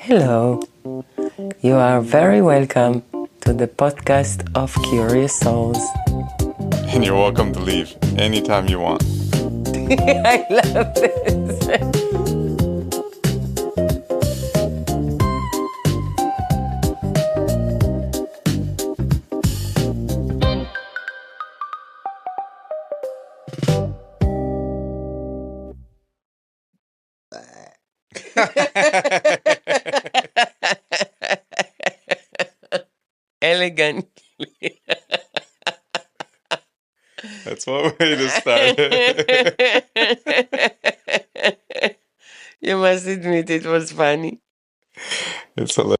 Hello, you are very welcome to the podcast of Curious Souls. And you're welcome to leave anytime you want. I love this. Elegant. That's one way to start. You must admit it was funny. It's hilarious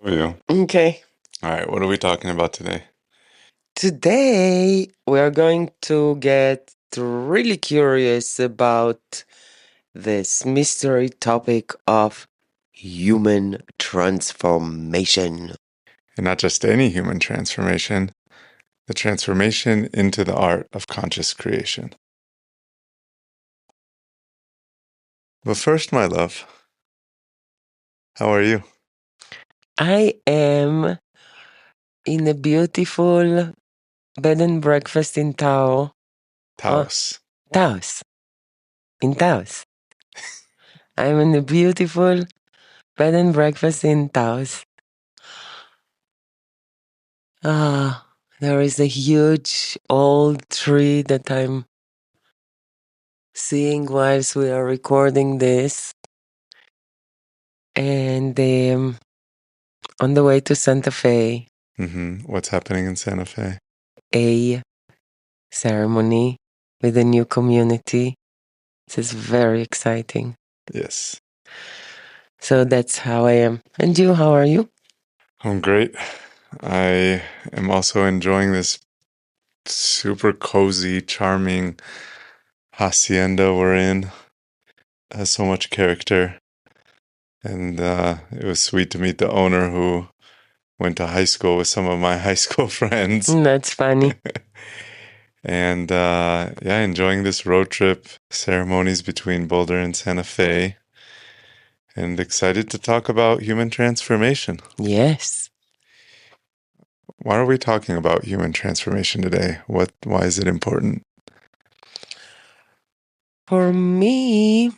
for you. Okay. All right, what are we talking about today? Today we are going to get really curious about this mystery topic of human transformation. And not just any human transformation, the transformation into the art of conscious creation. But first, my love, how are you? I am in a beautiful bed and breakfast in Taos. Taos. Taos. In Taos. I'm in a beautiful bed and breakfast in Taos. There is a huge old tree that I'm seeing whilst we are recording this. And on the way to Santa Fe, What's happening in Santa Fe? a ceremony with a new community. This is very exciting. Yes. So that's how I am. And you, how are you? I'm great. I am also enjoying this super cozy, charming hacienda we're in. It has so much character. And it was sweet to meet the owner who went to high school with some of my high school friends. That's funny. And enjoying this road trip, ceremonies between Boulder and Santa Fe. And excited to talk about human transformation. Yes. Why are we talking about human transformation today? Why is it important? For me,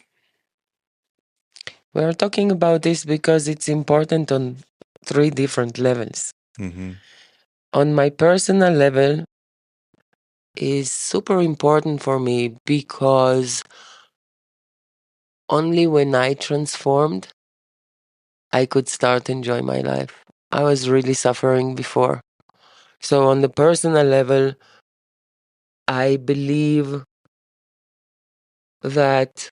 we are talking about this because it's important on 3 different levels. On my personal level, is super important for me because only when I transformed, I could start enjoy my life. I was really suffering before. So on the personal level, I believe that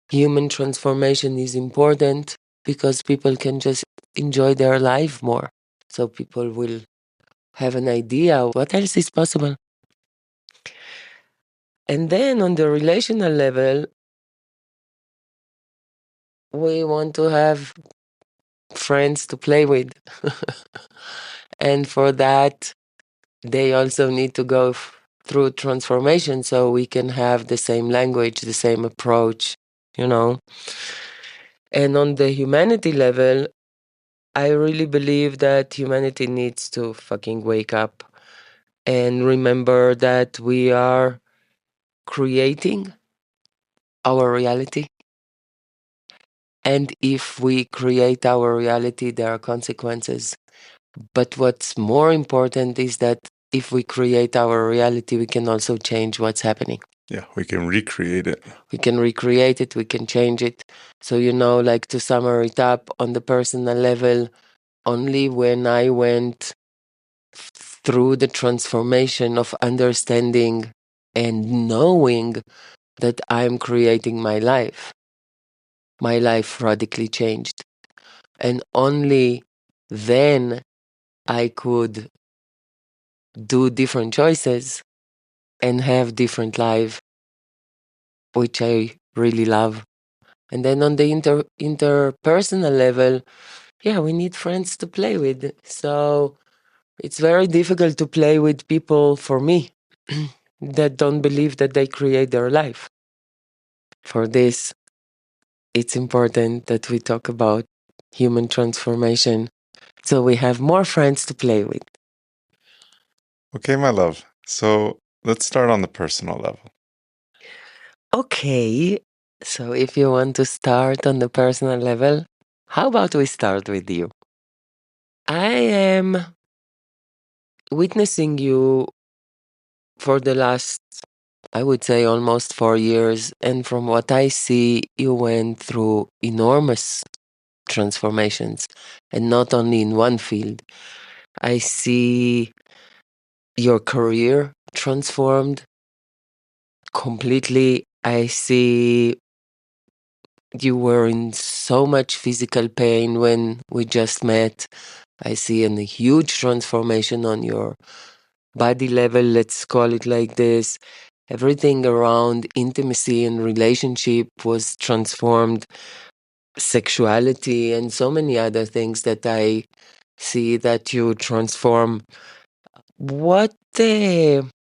human transformation is important because people can just enjoy their life more. So people will have an idea what else is possible. And then on the relational level, we want to have friends to play with. And for that, they also need to go through transformation so we can have the same language, the same approach, you know. And on the humanity level, I really believe that humanity needs to fucking wake up and remember that we are creating our reality. And if we create our reality, there are consequences. But what's more important is that if we create our reality, we can also change what's happening. Yeah, we can recreate it. We can recreate it, we can change it. So, like to sum it up on the personal level, only when I went through the transformation of understanding and knowing that I'm creating my life radically changed. And only then I could do different choices and have different life, which I really love. And then on the interpersonal level, we need friends to play with. So it's very difficult to play with people, for me, that don't believe that they create their life. For this, it's important that we talk about human transformation so we have more friends to play with. Okay, my love. So let's start on the personal level. Okay, so if you want to start on the personal level, how about we start with you? I am witnessing you for the last, I would say, almost 4 years. And from what I see, you went through enormous transformations and not only in one field. I see your career transformed completely. I see you were in so much physical pain when we just met. I see a huge transformation on your body level, let's call it like this. Everything around intimacy and relationship was transformed, sexuality, and so many other things that I see that you transform. What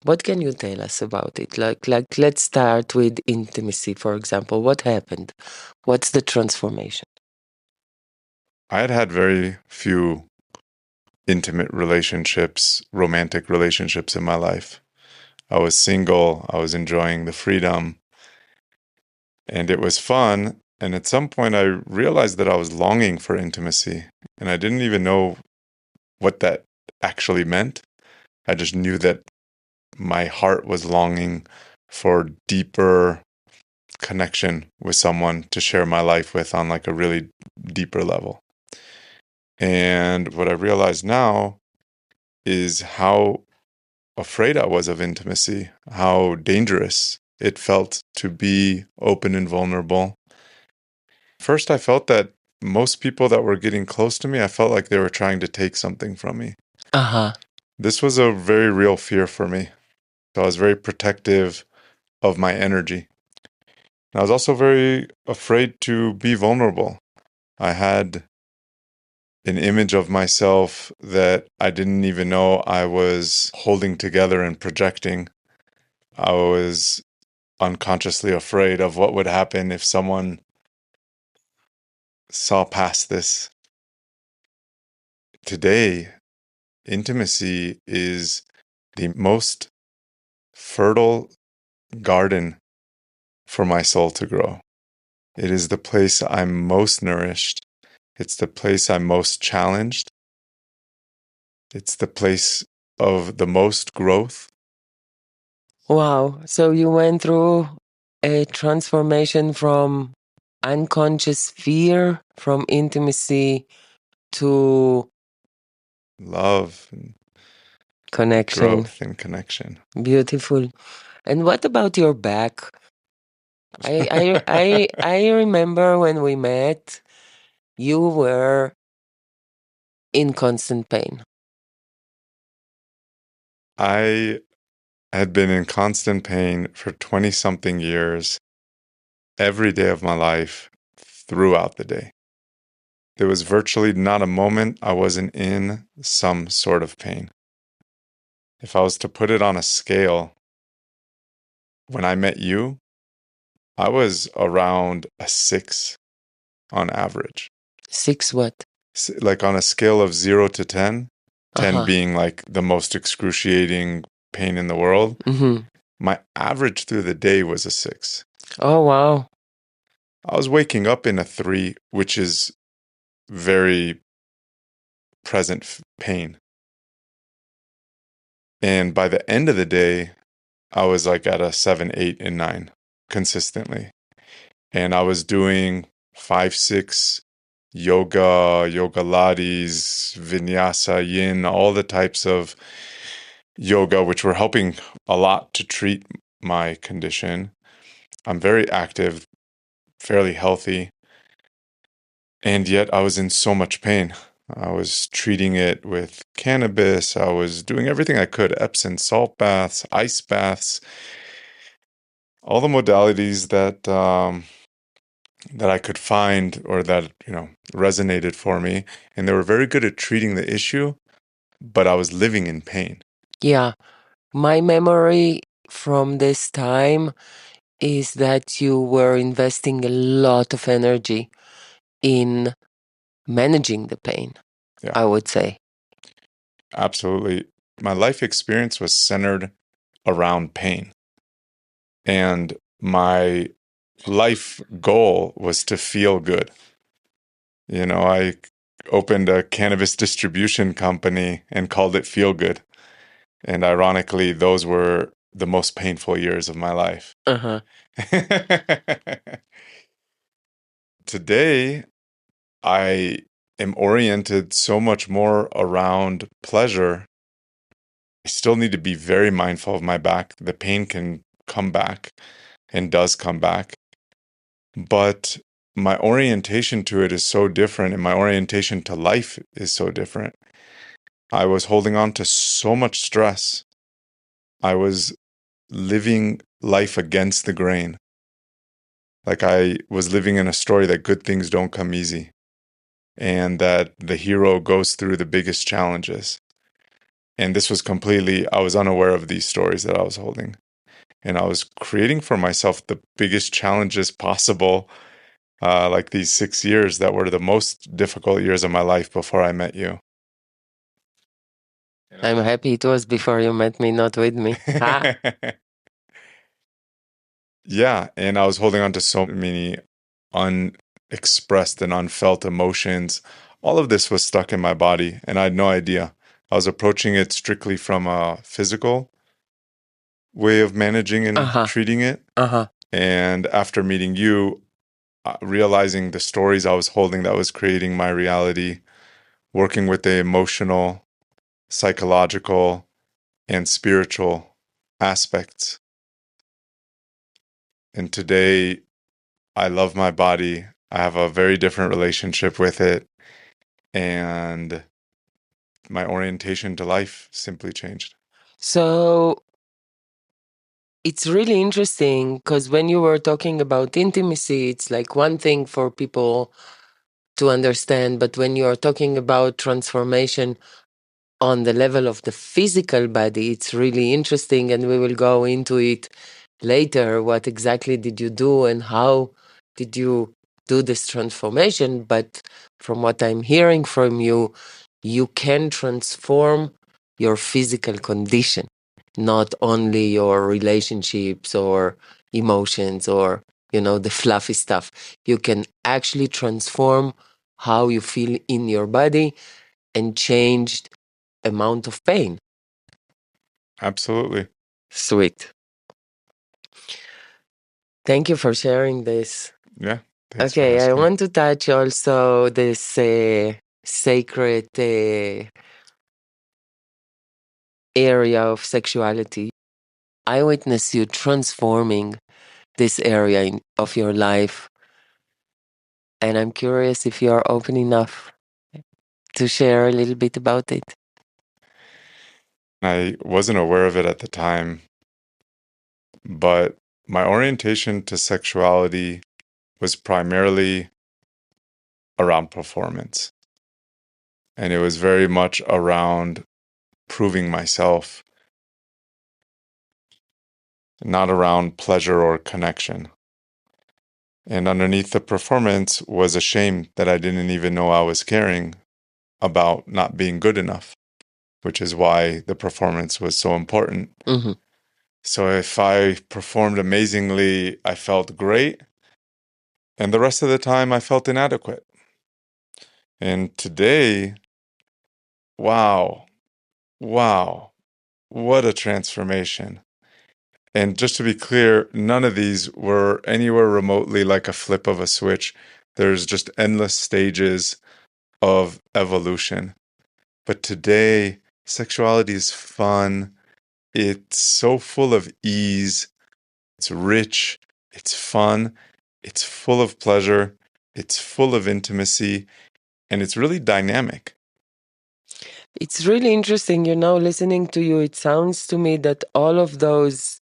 what can you tell us about it? Like let's start with intimacy, for example. What happened? What's the transformation? I had had very few intimate relationships, romantic relationships in my life. I was single, I was enjoying the freedom, and it was fun. And at some point, I realized that I was longing for intimacy, and I didn't even know what that actually meant. I just knew that my heart was longing for deeper connection with someone to share my life with on like a really deeper level. And what I realize now is how afraid I was of intimacy, how dangerous it felt to be open and vulnerable. First, I felt that most people that were getting close to me, I felt like they were trying to take something from me. Uh-huh. This was a very real fear for me. So I was very protective of my energy. And I was also very afraid to be vulnerable. I had an image of myself that I didn't even know I was holding together and projecting. I was unconsciously afraid of what would happen if someone saw past this. Today, intimacy is the most fertile garden for my soul to grow. It is the place I'm most nourished. It's the place I'm most challenged. It's the place of the most growth. Wow. So you went through a transformation from unconscious fear, from intimacy to Love and connection. growth and connection. Beautiful. And what about your back? I remember when we met, you were in constant pain. I had been in constant pain for 20 something years, every day of my life, throughout the day. There was virtually not a moment I wasn't in some sort of pain. If I was to put it on a scale, when I met you, I was around a 6 on average. Six what? Like on a scale of 0 to 10, 10 Uh-huh. being like the most excruciating pain in the world, Mm-hmm. my average through the day was a 6. Oh wow. I was waking up in a 3, which is very present pain. And by the end of the day, I was like at a 7, 8, and 9 consistently. And I was doing 5, 6 yoga laddis, vinyasa, yin, all the types of yoga, which were helping a lot to treat my condition. I'm very active, fairly healthy, and yet I was in so much pain. I was treating it with cannabis. I was doing everything I could, Epsom salt baths, ice baths, all the modalities that I could find or that, resonated for me. And they were very good at treating the issue, but I was living in pain. Yeah. My memory from this time is that you were investing a lot of energy in managing the pain, Yeah, I would say. absolutely. My life experience was centered around pain. And my life goal was to feel good. I opened a cannabis distribution company and called it Feel Good. And ironically, those were the most painful years of my life. Uh-huh. Today, I am oriented so much more around pleasure. I still need to be very mindful of my back. The pain can come back and does come back. But my orientation to it is so different, and my orientation to life is so different. I was holding on to so much stress. I was living life against the grain. Like I was living in a story that good things don't come easy and that the hero goes through the biggest challenges. And this was completely, I was unaware of these stories that I was holding. And I was creating for myself the biggest challenges possible, like these 6 years that were the most difficult years of my life before I met you. I'm happy it was before you met me, not with me. Ha! Yeah, and I was holding on to so many unexpressed and unfelt emotions. All of this was stuck in my body, and I had no idea. I was approaching it strictly from a physical way of managing and Uh-huh. treating it. Uh-huh. And after meeting you, realizing the stories I was holding that was creating my reality, working with the emotional, psychological, and spiritual aspects. And today, I love my body. I have a very different relationship with it. And my orientation to life simply changed. So it's really interesting because when you were talking about intimacy, it's like one thing for people to understand, but when you are talking about transformation on the level of the physical body, it's really interesting, and we will go into it later. What exactly did you do and how did you do this transformation? But from what I'm hearing from you, you can transform your physical condition, not only your relationships or emotions or, the fluffy stuff. You can actually transform how you feel in your body and change amount of pain. Absolutely. Sweet. Thank you for sharing this. Yeah. Thanks for Okay, I asking. want to touch also this sacred area of sexuality. I witness you transforming this area of your life, and I'm curious if you are open enough to share a little bit about it. I wasn't aware of it at the time, but my orientation to sexuality was primarily around performance. And it was very much around proving myself, not around pleasure or connection. And underneath the performance was a shame that I didn't even know I was carrying about not being good enough, which is why the performance was so important. Mm-hmm. So if I performed amazingly, I felt great. And the rest of the time, I felt inadequate. And today, wow, wow, what a transformation. And just to be clear, none of these were anywhere remotely like a flip of a switch. There's just endless stages of evolution. But today, sexuality is fun. It's so full of ease. It's rich. It's fun. It's full of pleasure. It's full of intimacy. And it's really dynamic. It's really interesting, listening to you. It sounds to me that all of those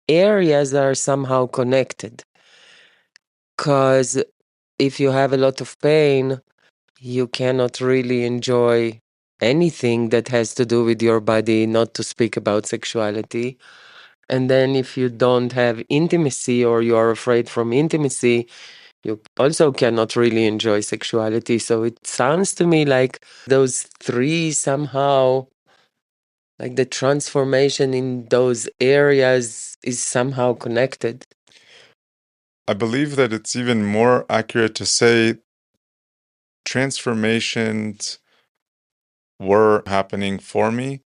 areas are somehow connected. Because if you have a lot of pain, you cannot really enjoy anything that has to do with your body, not to speak about sexuality. And then if you don't have intimacy or you are afraid from intimacy, you also cannot really enjoy sexuality. So it sounds to me like those three somehow, like the transformation in those areas is somehow connected. I believe that it's even more accurate to say transformations were happening for me,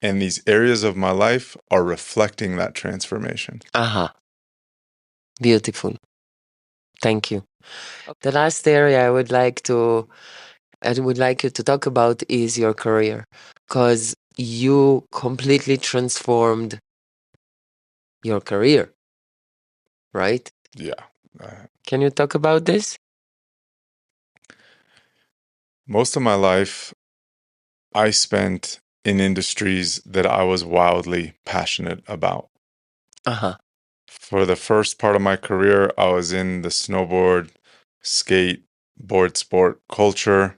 and these areas of my life are reflecting that transformation. Aha, beautiful. Thank you. The last area I would like you to talk about is your career, because you completely transformed your career, right? Yeah. Uh, Can you talk about this? Most of my life, I spent in industries that I was wildly passionate about. Uh-huh. For the first part of my career, I was in the snowboard, skate, board sport culture,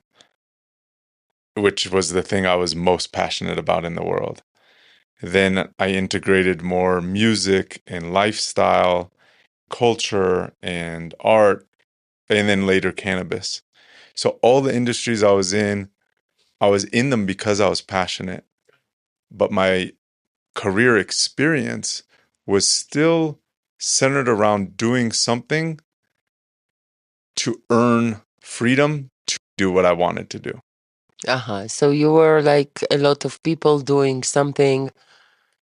which was the thing I was most passionate about in the world. Then I integrated more music and lifestyle, culture and art, and then later cannabis. So all the industries I was in them because I was passionate, but my career experience was still centered around doing something to earn freedom to do what I wanted to do. Uh-huh. So you were like a lot of people doing something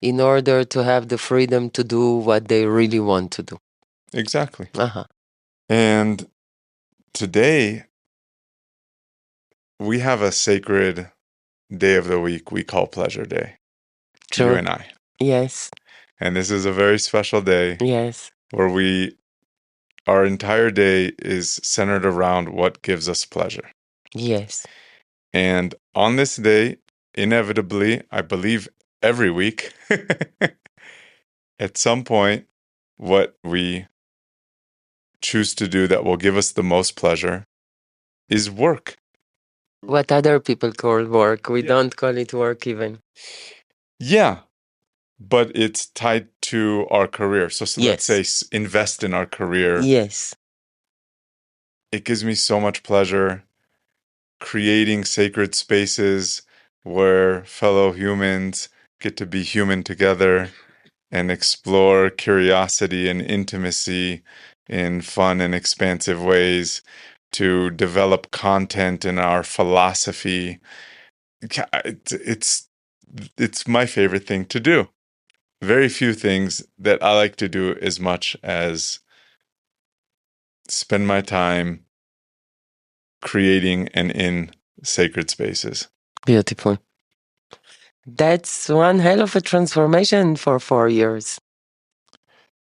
in order to have the freedom to do what they really want to do. Exactly. Uh-huh. And today we have a sacred day of the week we call Pleasure Day, you Sure. and I. Yes. And this is a very special day Yes. where our entire day is centered around what gives us pleasure. Yes. And on this day, inevitably, I believe every week, at some point, what we choose to do that will give us the most pleasure is work. What other people call work, we don't call it work even. Yeah, but it's tied to our career. So let's say Yes. invest in our career. Yes. It gives me so much pleasure creating sacred spaces where fellow humans get to be human together and explore curiosity and intimacy in fun and expansive ways, to develop content in our philosophy. It's my favorite thing to do. Very few things that I like to do as much as spend my time creating and in sacred spaces. Beautiful. That's one hell of a transformation for 4 years.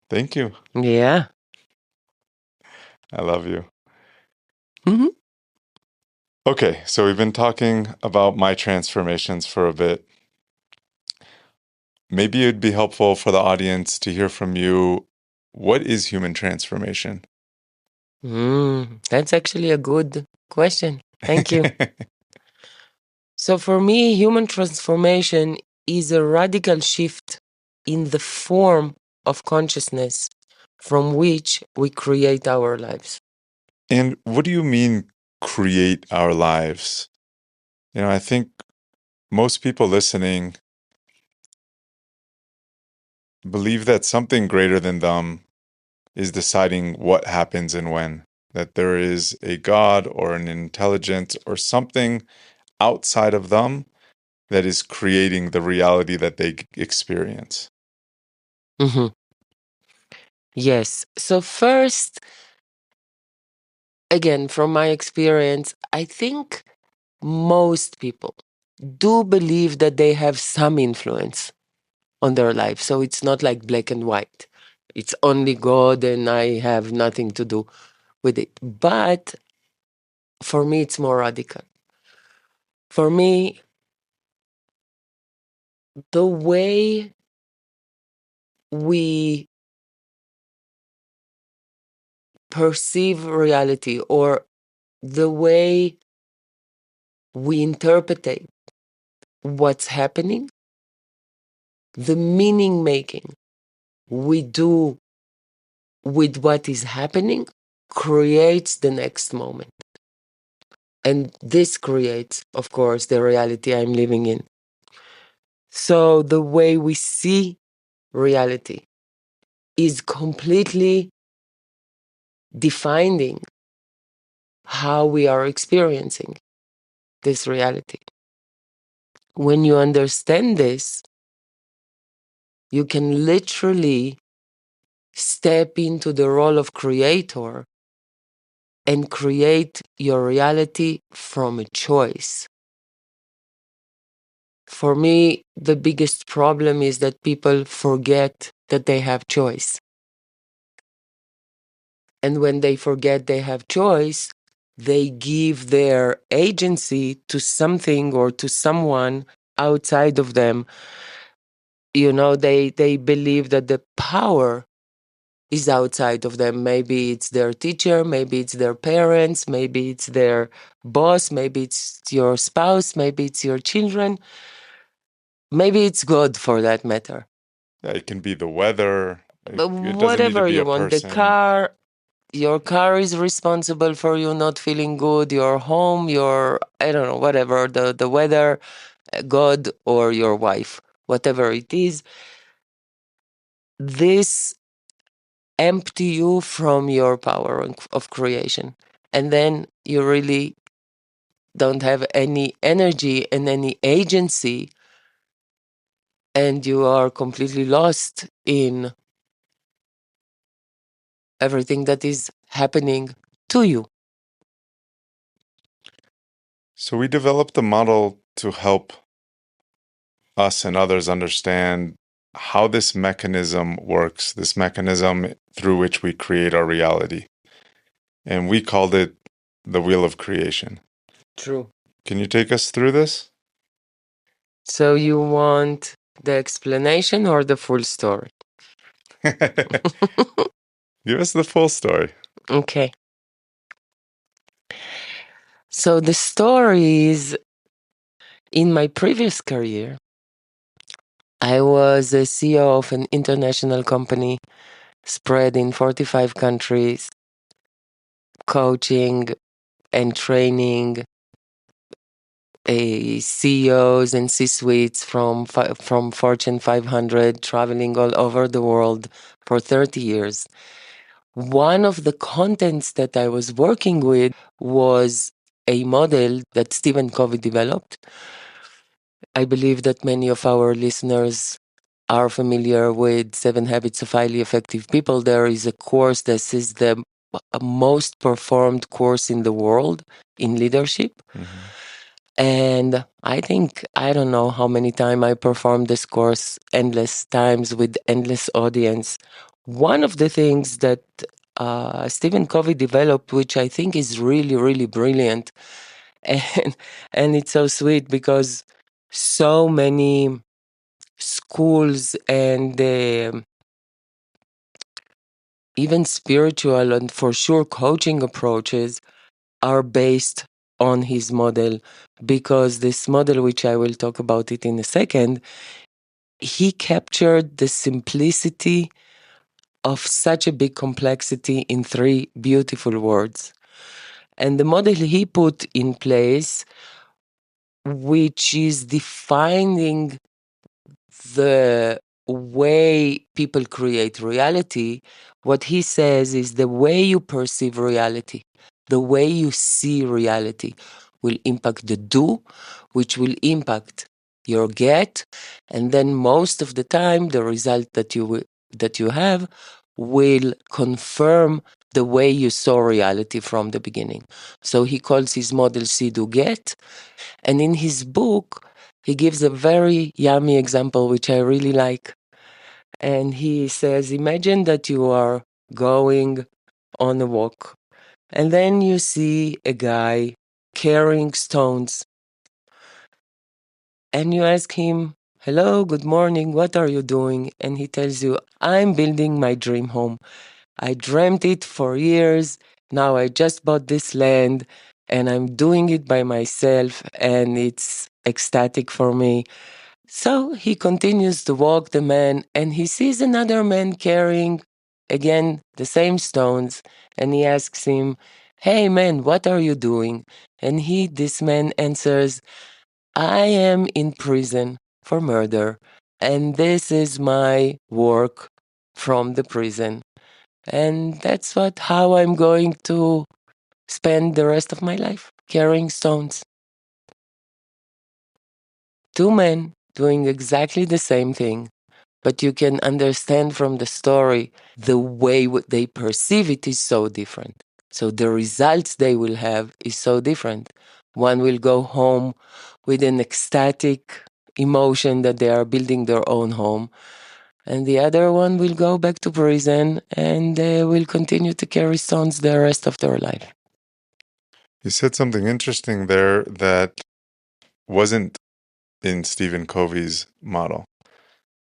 Thank you. Yeah. I love you. Hmm. Okay, so we've been talking about my transformations for a bit. Maybe it'd be helpful for the audience to hear from you. What is human transformation? That's actually a good question. Thank you. So for me, human transformation is a radical shift in the form of consciousness from which we create our lives. And what do you mean, create our lives? I think most people listening believe that something greater than them is deciding what happens and when, that there is a God or an intelligence or something outside of them that is creating the reality that they experience. Hmm. Yes. So first, again, from my experience, I think most people do believe that they have some influence on their life. So it's not like black and white. It's only God and I have nothing to do with it. But for me, it's more radical. For me, the way we perceive reality or the way we interpret what's happening, the meaning making. we do with what is happening creates the next moment. And this creates, of course, the reality I'm living in. So the way we see reality is completely defining how we are experiencing this reality. When you understand this, you can literally step into the role of creator and create your reality from a choice. For me, the biggest problem is that people forget that they have choice. And when they forget they have choice, they give their agency to something or to someone outside of them. You know, they believe that the power is outside of them. Maybe it's their teacher, maybe it's their parents, maybe it's their boss, maybe it's your spouse, maybe it's your children, maybe it's God for that matter. Yeah, it can be the weather. But It doesn't need to whatever be you a want, the person. car, your car is responsible for you not feeling good, your home, your, I don't know, whatever, the weather, God, or your wife, whatever it is. This empty you from your power of creation. And then you really don't have any energy and any agency, and you are completely lost in everything that is happening to you. So we developed a model to help us and others understand how this mechanism works, this mechanism through which we create our reality. And we called it the wheel of creation. True. Can you take us through this? So you want the explanation or the full story? Give us the full story. Okay. So the story is, in my previous career, I was a CEO of an international company spread in 45 countries, coaching and training CEOs and C-suites from Fortune 500, traveling all over the world for 30 years. One of the contents that I was working with was a model that Stephen Covey developed. I believe that many of our listeners are familiar with 7 Habits of Highly Effective People. There is a course that is the most performed course in the world in leadership. Mm-hmm. And I think, I don't know how many times I performed this course, endless times with endless audience. One of the things that Stephen Covey developed, which I think is really, really brilliant, and and it's so sweet because so many schools and even spiritual and for sure coaching approaches are based on his model, because this model, which I will talk about it in a second, he captured the simplicity of such a big complexity in 3 beautiful words. And the model he put in place, which is defining the way people create reality, what he says is the way you perceive reality, the way you see reality will impact the do, which will impact your get, and then most of the time the result that you have will confirm the way you saw reality from the beginning. So he calls his model see do get, and in his book he gives a very yummy example, which I really like. And he says, imagine that you are going on a walk, and then you see a guy carrying stones. And you ask him, hello, good morning, what are you doing? And he tells you, I'm building my dream home. I dreamt it for years. Now I just bought this land and I'm doing it by myself, and it's ecstatic for me. So he continues to walk the man, and he sees another man carrying again the same stones, and he asks him, "Hey man, what are you doing?" And this man answers, "I am in prison for murder, and this is my work from the prison. And that's how I'm going to spend the rest of my life, carrying stones." Two men doing exactly the same thing, but you can understand from the story the way they perceive it is so different. So the results they will have is so different. One will go home with an ecstatic emotion that they are building their own home, and the other one will go back to prison and they will continue to carry stones the rest of their life. You said something interesting there that wasn't in Stephen Covey's model.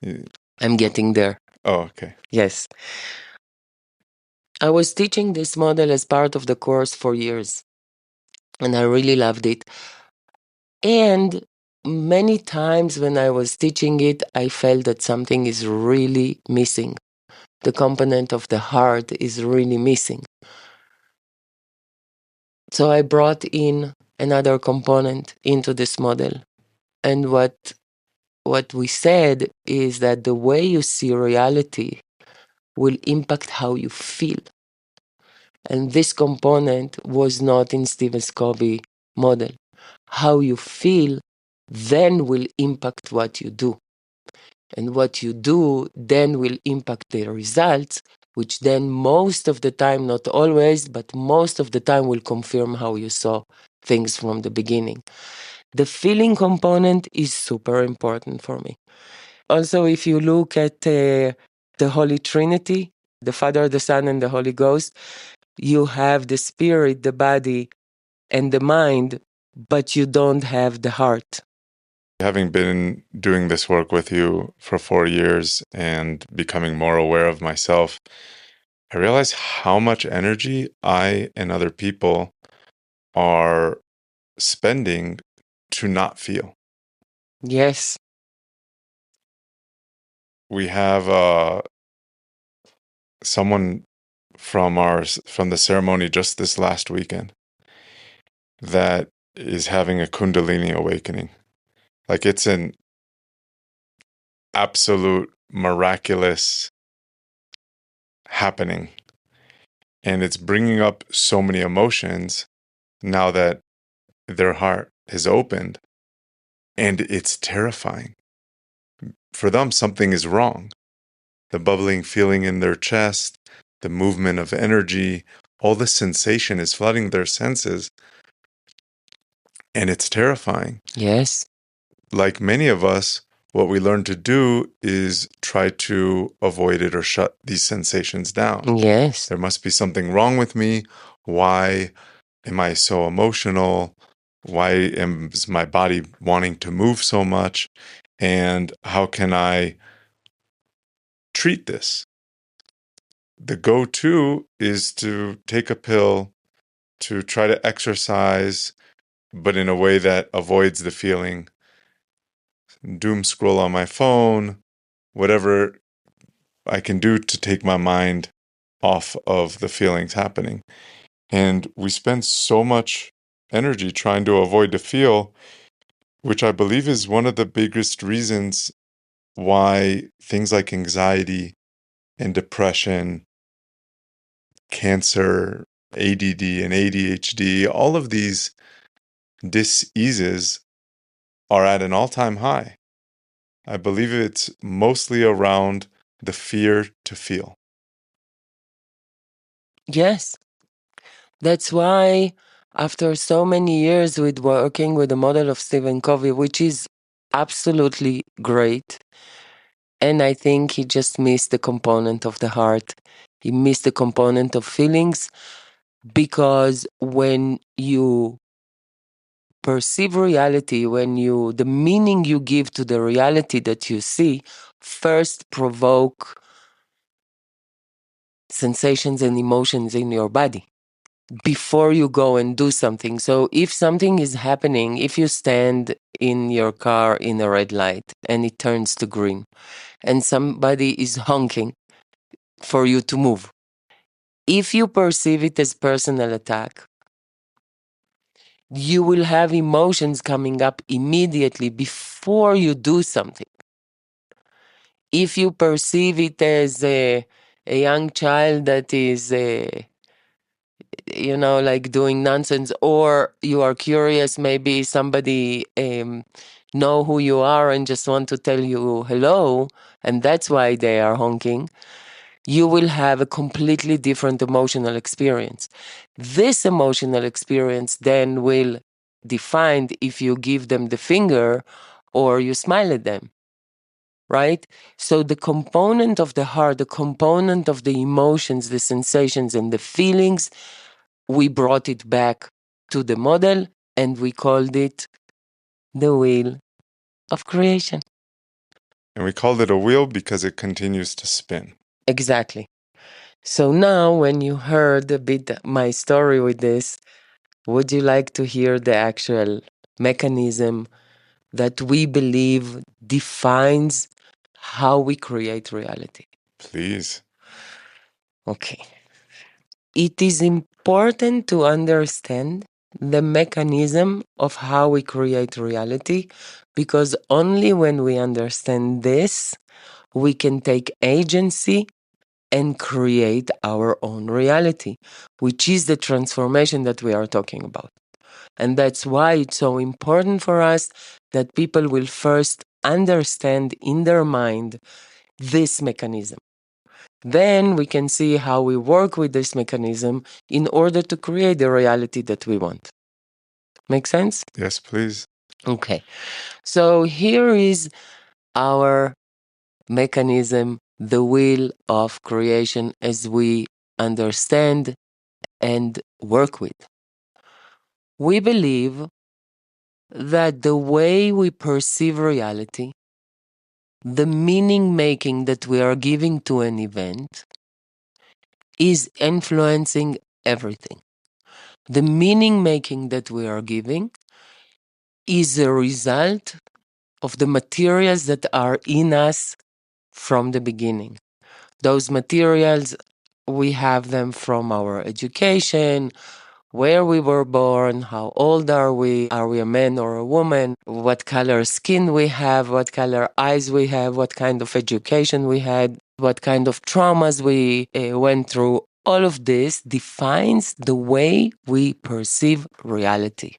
You- I'm getting there. Oh, okay. Yes. I was teaching this model as part of the course for years, and I really loved it. And many times when I was teaching it, I felt that something is really missing. The component of the heart is really missing. So I brought in another component into this model. And what we said is that the way you see reality will impact how you feel. And this component was not in Stephen Covey model. How you feel then will impact what you do. And what you do then will impact the results, which then most of the time, not always, but most of the time will confirm how you saw things from the beginning. The feeling component is super important for me. Also, if you look at the Holy Trinity, the Father, the Son, and the Holy Ghost, you have the spirit, the body, and the mind, but you don't have the heart. Having been doing this work with you for 4 years and becoming more aware of myself, I realize how much energy I and other people are spending to not feel. Yes. We have someone from the ceremony just this last weekend that is having a Kundalini awakening. Like it's an absolute miraculous happening. And it's bringing up so many emotions now that their heart is opened. And it's terrifying. For them, something is wrong. The bubbling feeling in their chest, the movement of energy, all the sensation is flooding their senses. And it's terrifying. Yes. Like many of us, what we learn to do is try to avoid it or shut these sensations down. Yes. There must be something wrong with me. Why am I so emotional? Why is my body wanting to move so much? And how can I treat this? The go to is to take a pill, to try to exercise, but in a way that avoids the feeling, doom scroll on my phone, whatever I can do to take my mind off of the feelings happening. And we spend so much energy trying to avoid the feel, which I believe is one of the biggest reasons why things like anxiety and depression, cancer, ADD and ADHD, all of these diseases are at an all-time high. I believe it's mostly around the fear to feel. Yes. That's why, after so many years with working with the model of Stephen Covey, which is absolutely great, and I think he just missed the component of the heart. He missed the component of feelings, because when you perceive reality, the meaning you give to the reality that you see, first provoke sensations and emotions in your body. before you go and do something. So if something is happening, if you stand in your car in a red light and it turns to green and somebody is honking for you to move, if you perceive it as personal attack, you will have emotions coming up immediately before you do something. If you perceive it as a young child that is like doing nonsense, or you are curious, maybe somebody know who you are and just want to tell you hello, and that's why they are honking, you will have a completely different emotional experience. This emotional experience then will define if you give them the finger or you smile at them, right? So the component of the heart, the component of the emotions, the sensations, and the feelings, we brought it back to the model and we called it the wheel of creation. And we called it a wheel because it continues to spin. Exactly. So now, when you heard a bit my story with this, would you like to hear the actual mechanism that we believe defines how we create reality? Please. Okay. It is important to understand the mechanism of how we create reality, because only when we understand this, we can take agency and create our own reality, which is the transformation that we are talking about. And that's why it's so important for us that people will first understand in their mind this mechanism. Then we can see how we work with this mechanism in order to create the reality that we want. Make sense? Yes, please. Okay. So here is our mechanism, the wheel of creation as we understand and work with. We believe that the way we perceive reality, the meaning making that we are giving to an event, is influencing everything. The meaning making that we are giving is a result of the materials that are in us from the beginning. Those materials, we have them from our education, where we were born, how old are we a man or a woman, what color skin we have, what color eyes we have, what kind of education we had, what kind of traumas we went through. All of this defines the way we perceive reality.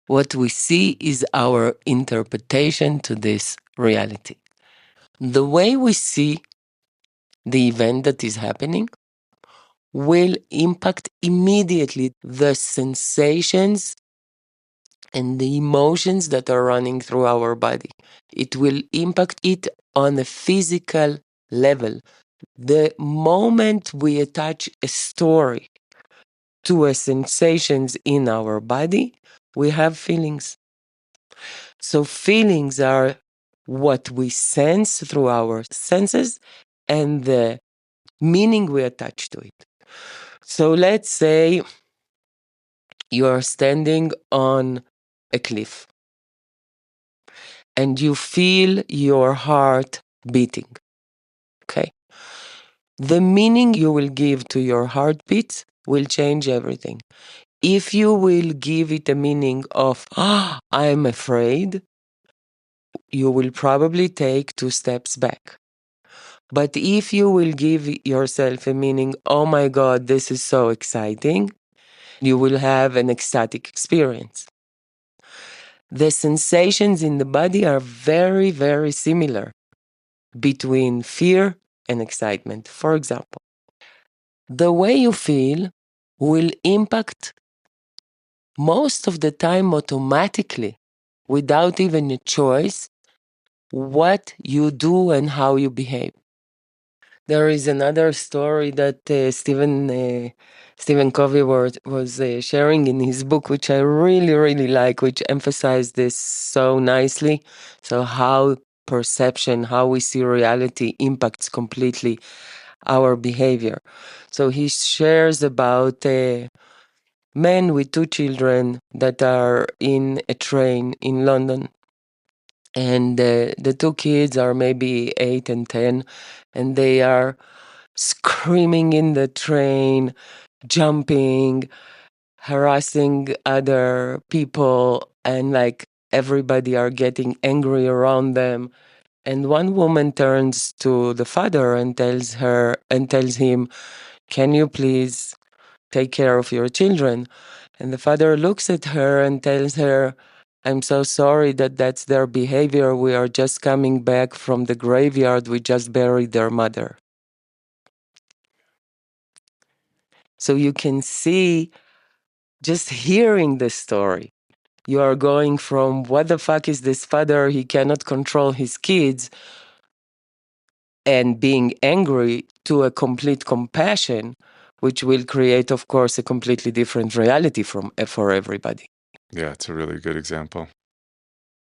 What we see is our interpretation to this reality. The way we see the event that is happening will impact immediately the sensations and the emotions that are running through our body. It will impact it on a physical level. The moment we attach a story to a sensations in our body, we have feelings. So feelings are what we sense through our senses and the meaning we attach to it. So let's say you are standing on a cliff and you feel your heart beating. Okay. The meaning you will give to your heartbeat will change everything. If you will give it a meaning of, I'm afraid, you will probably take 2 steps back. But if you will give yourself a meaning, oh my God, this is so exciting, you will have an ecstatic experience. The sensations in the body are very, very similar between fear and excitement. For example, the way you feel will impact most of the time automatically, without even a choice, what you do and how you behave. There is another story that Stephen Covey was sharing in his book, which I really, really like, which emphasized this so nicely. So how perception, how we see reality impacts completely our behavior. So he shares about man with two children that are in a train in London. And the two kids are maybe 8 and 10, and they are screaming in the train, jumping, harassing other people, and like everybody are getting angry around them. And one woman turns to the father and tells him, "Can you please take care of your children?" And the father looks at her and tells her, "I'm so sorry that that's their behavior. We are just coming back from the graveyard. We just buried their mother." So you can see, just hearing the story, you are going from what the fuck is this father? He cannot control his kids, and being angry, to a complete compassion, which will create, of course, a completely different reality for everybody. Yeah, it's a really good example.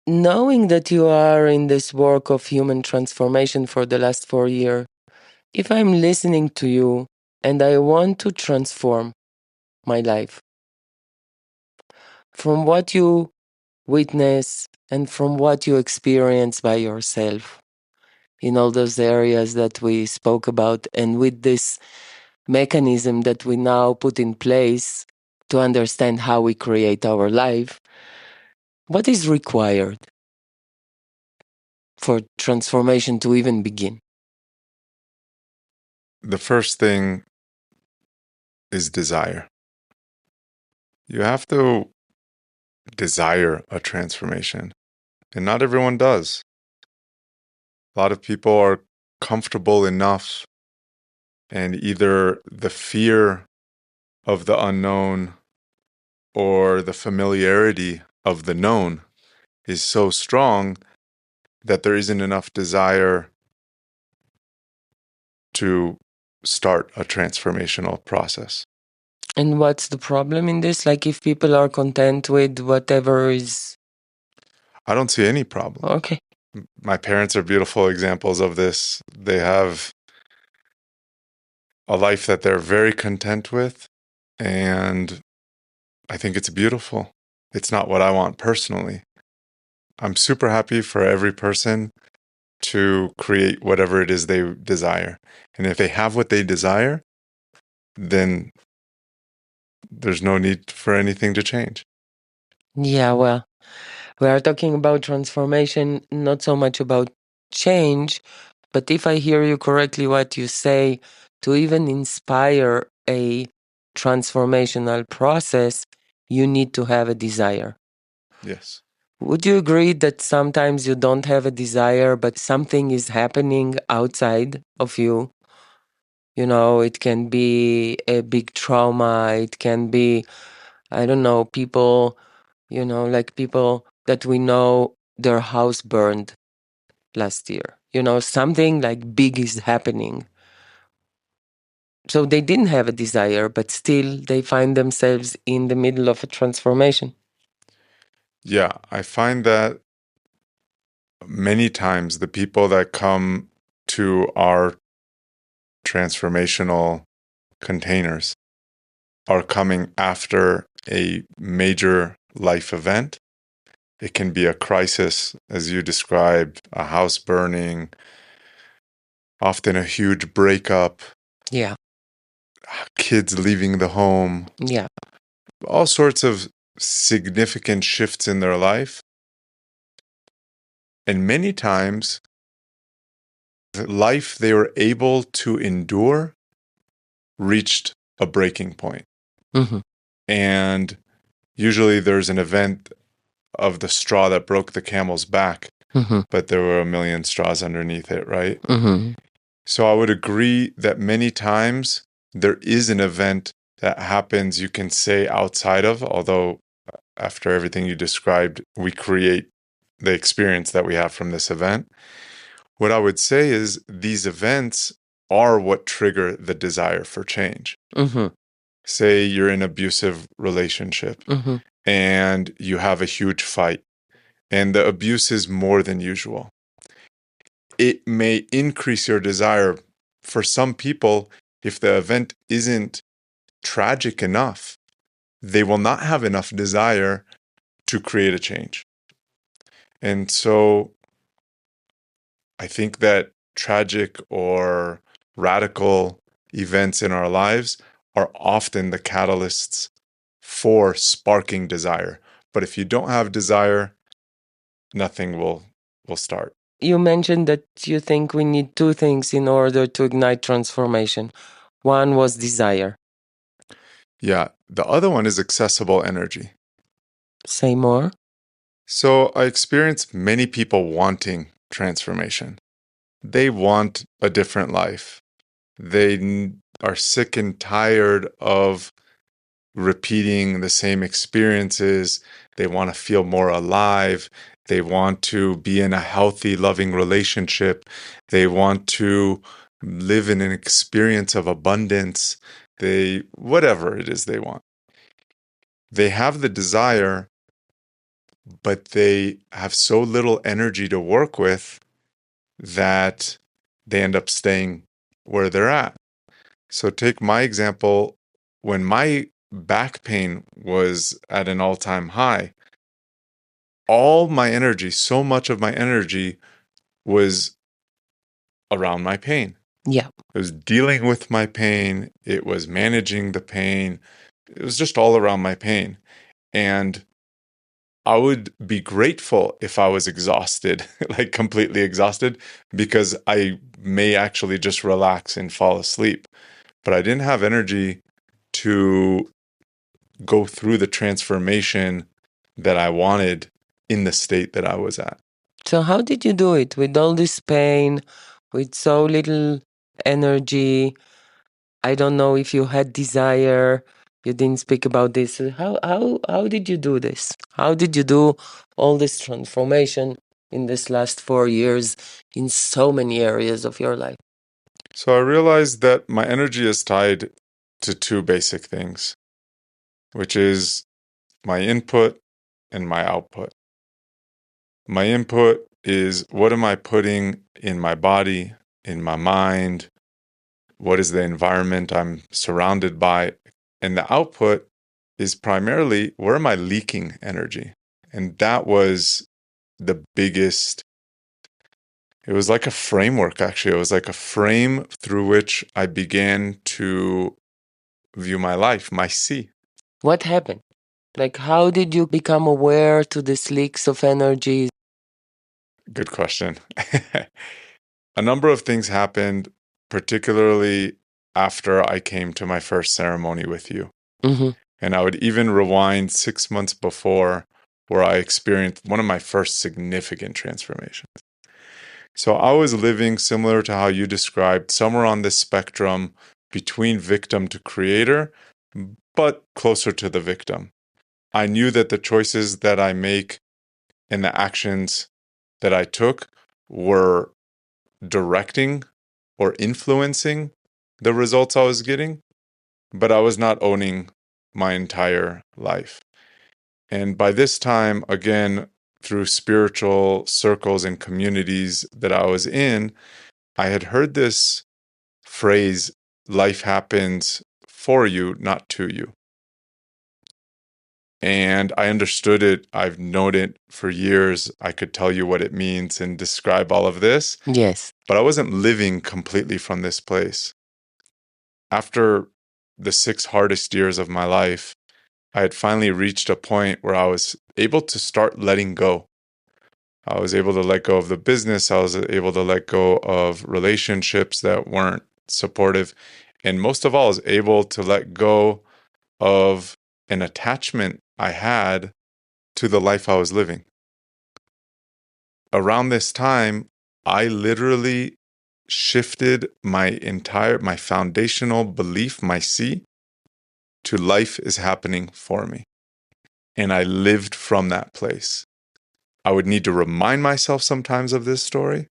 Knowing that you are in this work of human transformation for the last 4 years, if I'm listening to you and I want to transform my life from what you witness and from what you experience by yourself in all those areas that we spoke about, and with this mechanism that we now put in place to understand how we create our life, what is required for transformation to even begin? The first thing is desire. You have to desire a transformation, and not everyone does. A lot of people are comfortable enough, and either the fear of the unknown or the familiarity of the known is so strong that there isn't enough desire to start a transformational process. And what's the problem in this? Like, if people are content with whatever is I don't see any problem. okay. My parents are beautiful examples of this. They have a life that they're very content with, and I think it's beautiful. It's not what I want personally. I'm super happy for every person to create whatever it is they desire. And if they have what they desire, then there's no need for anything to change. Yeah, well, we are talking about transformation, not so much about change, but if I hear you correctly, what you say, to even inspire a transformational process, you need to have a desire. Yes. Would you agree that sometimes you don't have a desire, but something is happening outside of you? You know, it can be a big trauma, it can be, I don't know, people, like people that we know, their house burned last year. Something like big is happening. So they didn't have a desire, but still they find themselves in the middle of a transformation. Yeah, I find that many times the people that come to our transformational containers are coming after a major life event. It can be a crisis, as you described, a house burning, often a huge breakup, Yeah, kids leaving the home, yeah. all sorts of significant shifts in their life. And many times, the life they were able to endure reached a breaking point. Mm-hmm. And usually there's an event of the straw that broke the camel's back, Mm-hmm. but there were a million straws underneath it, right? Mm-hmm. So I would agree that many times there is an event that happens, you can say, outside of, although after everything you described, we create the experience that we have from this event. What I would say is these events are what trigger the desire for change. Mm-hmm. Say you're in an abusive relationship Mm-hmm. and you have a huge fight, and the abuse is more than usual. It may increase your desire. For some people, if the event isn't tragic enough, they will not have enough desire to create a change. And so I think that tragic or radical events in our lives are often the catalysts for sparking desire. But if you don't have desire, nothing will start. You mentioned that you think we need two things in order to ignite transformation. One was desire. Yeah, the other one is accessible energy. Say more. So I experience many people wanting transformation. They want a different life. They are sick and tired of repeating the same experiences. They want to feel more alive. They want to be in a healthy, loving relationship. They want to live in an experience of abundance. Whatever it is they want. They have the desire, but they have so little energy to work with that they end up staying where they're at. So take my example. When my back pain was at an all-time high, all my energy, so much of my energy was around my pain. Yeah. It was dealing with my pain. It was managing the pain. It was just all around my pain. And I would be grateful if I was exhausted, like completely exhausted, because I may actually just relax and fall asleep. But I didn't have energy to go through the transformation that I wanted in the state that I was at. So how did you do it with all this pain, with so little energy? I don't know if you had desire. You didn't speak about this. How did you do this? How did you do all this transformation in this last 4 years in so many areas of your life? So I realized that my energy is tied to two basic things, which is my input and my output. My input is what am I putting in my body, in my mind? What is the environment I'm surrounded by? And the output is primarily where am I leaking energy? And that was the biggest. It was like a framework, actually. It was like a frame through which I began to view my life, my sea. What happened? Like, how did you become aware to these leaks of energy? Good question. A number of things happened, particularly after I came to my first ceremony with you. Mm-hmm. And I would even rewind 6 months before where I experienced one of my first significant transformations. So I was living similar to how you described, somewhere on this spectrum between victim to creator, but closer to the victim. I knew that the choices that I make and the actions that I took were directing or influencing the results I was getting, but I was not owning my entire life. And by this time, again, through spiritual circles and communities that I was in, I had heard this phrase, life happens for you, not to you. And I understood it. I've known it for years. I could tell you what it means and describe all of this, Yes. but I wasn't living completely from this place. After the 6 hardest years of my life, I had finally reached a point where I was able to start letting go. I was able to let go of the business. I was able to let go of relationships that weren't supportive. And most of all, I was able to let go of an attachment I had to the life I was living. Around this time, I literally shifted my foundational belief, my C, to life is happening for me. And I lived from that place. I would need to remind myself sometimes of this story,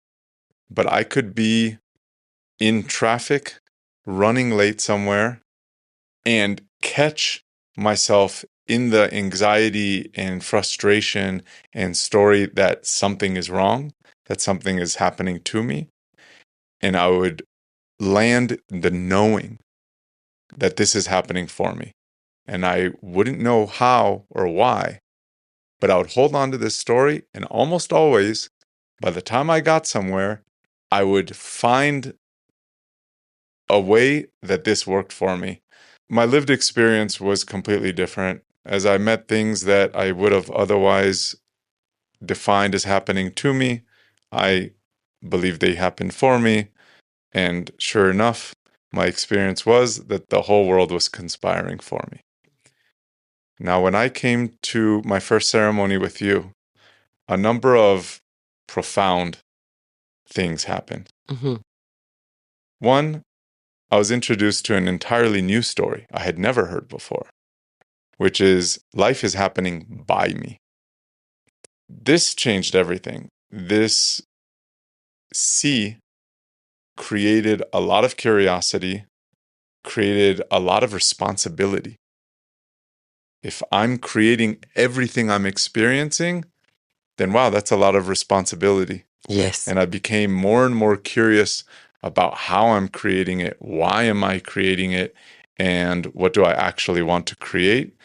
but I could be in traffic, running late somewhere, and catch myself in the anxiety and frustration and story that something is wrong, that something is happening to me. And I would land the knowing that this is happening for me. and I wouldn't know how or why, but I would hold on to this story, and almost always, by the time I got somewhere, I would find a way that this worked for me. My lived experience was completely different, as I met things that I would have otherwise defined as happening to me. I believe they happened for me, and sure enough, my experience was that the whole world was conspiring for me. Now, when I came to my first ceremony with you, a number of profound things happened. Mm-hmm. One, I was introduced to an entirely new story I had never heard before, which is life is happening by me. This changed everything. This C created a lot of curiosity, created a lot of responsibility. If I'm creating everything I'm experiencing, then wow, that's a lot of responsibility. Yes. And I became more and more curious about how I'm creating it, why am I creating it, and what do I actually want to create,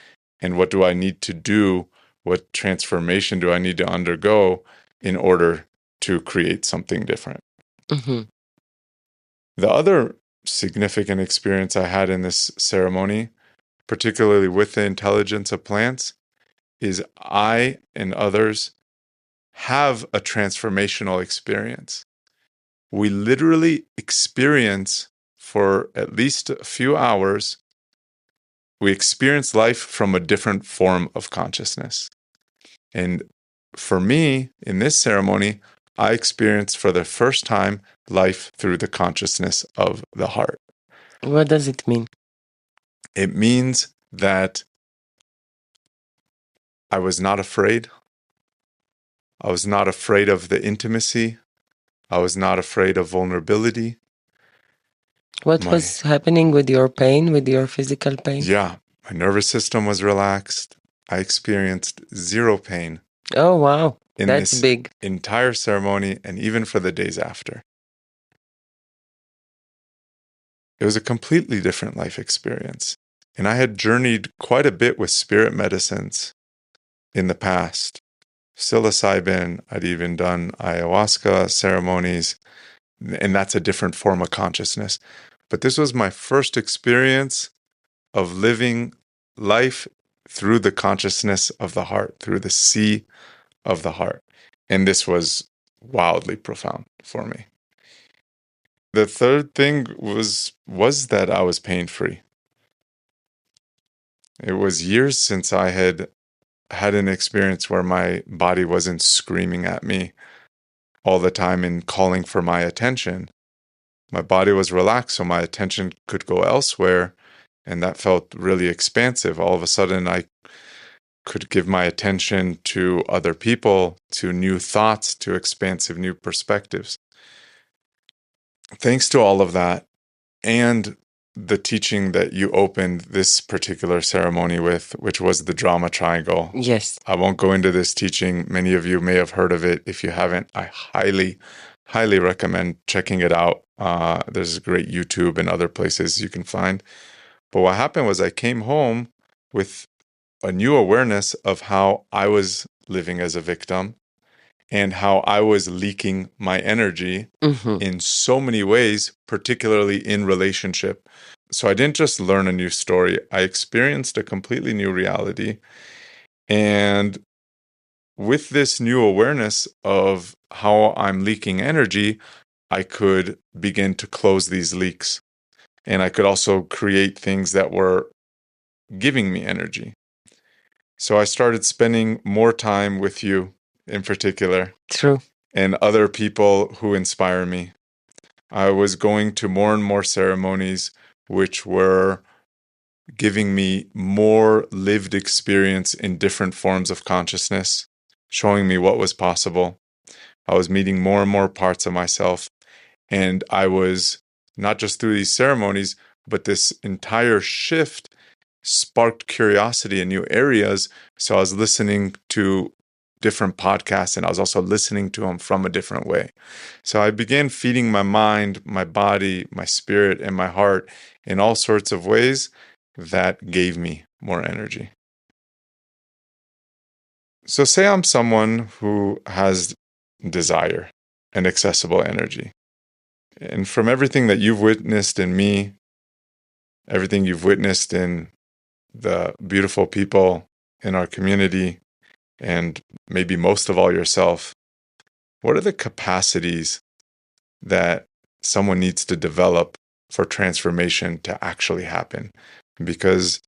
and what do I need to do, what transformation do I need to undergo in order to create something different. Mm-hmm. The other significant experience I had in this ceremony, particularly with the intelligence of plants, is I and others have a transformational experience. We literally experience for at least a few hours, we experience life from a different form of consciousness. And for me, in this ceremony, I experienced for the first time life through the consciousness of the heart. What does it mean? It means that I was not afraid. I was not afraid of the intimacy. I was not afraid of vulnerability. What My was happening with your pain, with your physical pain? Yeah, my nervous system was relaxed. I experienced zero pain Oh, wow. in That's this big. entire ceremony and even for the days after. It was a completely different life experience. And I had journeyed quite a bit with spirit medicines in the past. Psilocybin, I'd even done ayahuasca ceremonies, and that's a different form of consciousness. But this was my first experience of living life through the consciousness of the heart, through the sea of the heart. And this was wildly profound for me. The third thing was that I was pain-free. It was years since I had had an experience where my body wasn't screaming at me all the time and calling for my attention. My body was relaxed, so my attention could go elsewhere, and that felt really expansive. All of a sudden, I could give my attention to other people, to new thoughts, to expansive new perspectives. Thanks to all of that and the teaching that you opened this particular ceremony with, which was the drama triangle. Yes. I won't go into this teaching. Many of you may have heard of it. If you haven't, I highly, highly recommend checking it out. There's a great YouTube and other places you can find. But what happened was I came home with a new awareness of how I was living as a victim and how I was leaking my energy Mm-hmm. in so many ways, particularly in relationship. So I didn't just learn a new story, I experienced a completely new reality. And with this new awareness of how I'm leaking energy, I could begin to close these leaks. And I could also create things that were giving me energy. So I started spending more time with you in particular True. and other people who inspire me. I was going to more and more ceremonies which were giving me more lived experience in different forms of consciousness, showing me what was possible. I was meeting more and more parts of myself. And I was not just through these ceremonies, but this entire shift sparked curiosity in new areas. So I was listening to different podcasts and I was also listening to them from a different way. So I began feeding my mind, my body, my spirit, and my heart in all sorts of ways that gave me more energy. So, say I'm someone who has desire and accessible energy. And from everything that you've witnessed in me, everything you've witnessed in the beautiful people in our community, and maybe most of all yourself, what are the capacities that someone needs to develop for transformation to actually happen? Because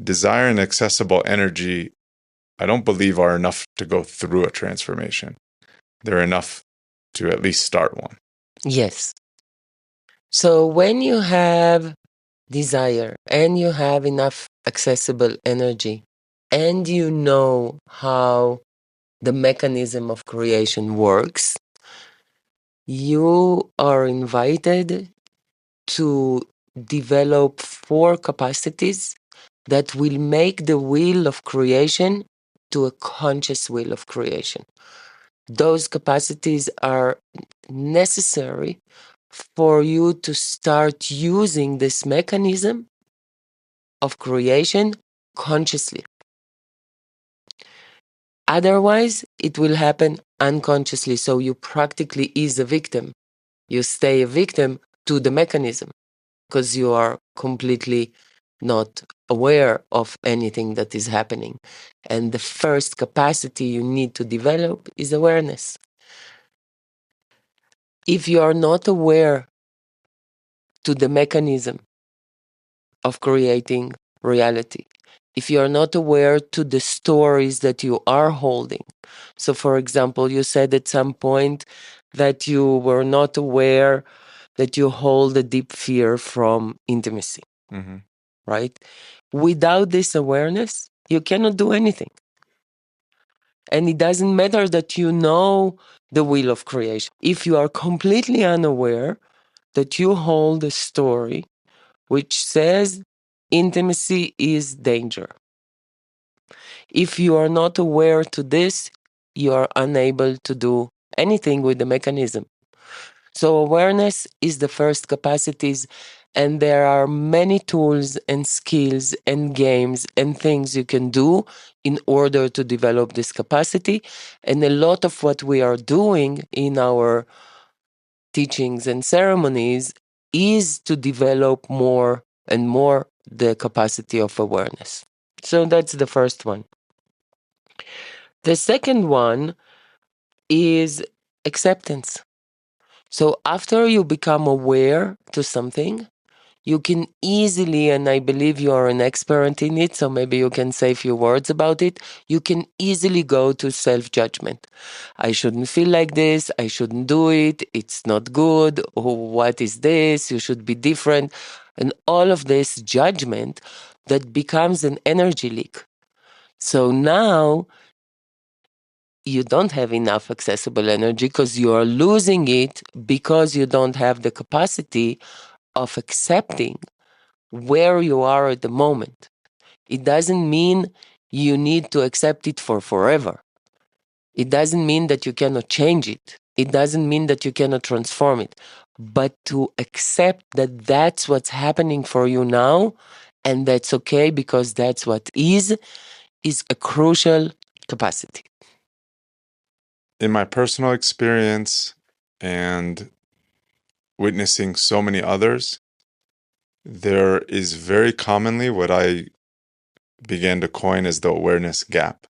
desire and accessible energy, I don't believe are enough to go through a transformation. They're enough to at least start one. Yes. So when you have desire and you have enough accessible energy and you know how the mechanism of creation works, you are invited to develop 4 capacities that will make the wheel of creation to a conscious wheel of creation. Those capacities are necessary for you to start using this mechanism of creation consciously. Otherwise, it will happen unconsciously. So you practically is a victim. You stay a victim to the mechanism because you are completely not aware of anything that is happening. And the first capacity you need to develop is awareness. If you are not aware to the mechanism of creating reality, if you are not aware to the stories that you are holding. So, for example, you said at some point that you were not aware that you hold a deep fear from intimacy, Mm-hmm. right? Without this awareness, you cannot do anything. And it doesn't matter that you know the will of creation. If you are completely unaware that you hold a story which says intimacy is danger, if you are not aware to this, you are unable to do anything with the mechanism. So awareness is the first capacities, and there are many tools and skills and games and things you can do in order to develop this capacity. And a lot of what we are doing in our teachings and ceremonies is to develop more and more the capacity of awareness. So that's the first one. The second one is acceptance. So after you become aware to something, you can easily, and I believe you are an expert in it, so maybe you can say a few words about it, you can easily go to self-judgment. I shouldn't feel like this, I shouldn't do it, it's not good, oh, what is this, you should be different, and all of this judgment that becomes an energy leak. So now you don't have enough accessible energy because you are losing it because you don't have the capacity of accepting where you are at the moment. It doesn't mean you need to accept it for forever. It doesn't mean that you cannot change it. It doesn't mean that you cannot transform it. But to accept that that's what's happening for you now, and that's okay because that's what is a crucial capacity. In my personal experience and witnessing so many others, there is very commonly what I began to coin as the awareness gap,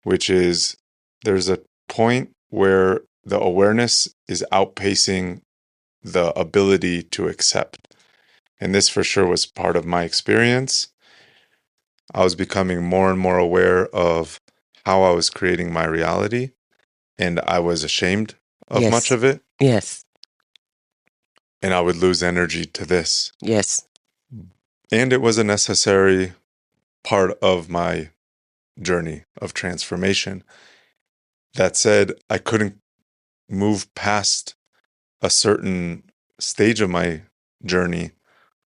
which is there's a point where the awareness is outpacing the ability to accept. And this for sure was part of my experience. I was becoming more and more aware of how I was creating my reality, and I was ashamed of much Yes, of it, yes, and I would lose energy to this. yes, And it was a necessary part of my journey of transformation. That said, I couldn't move past a certain stage of my journey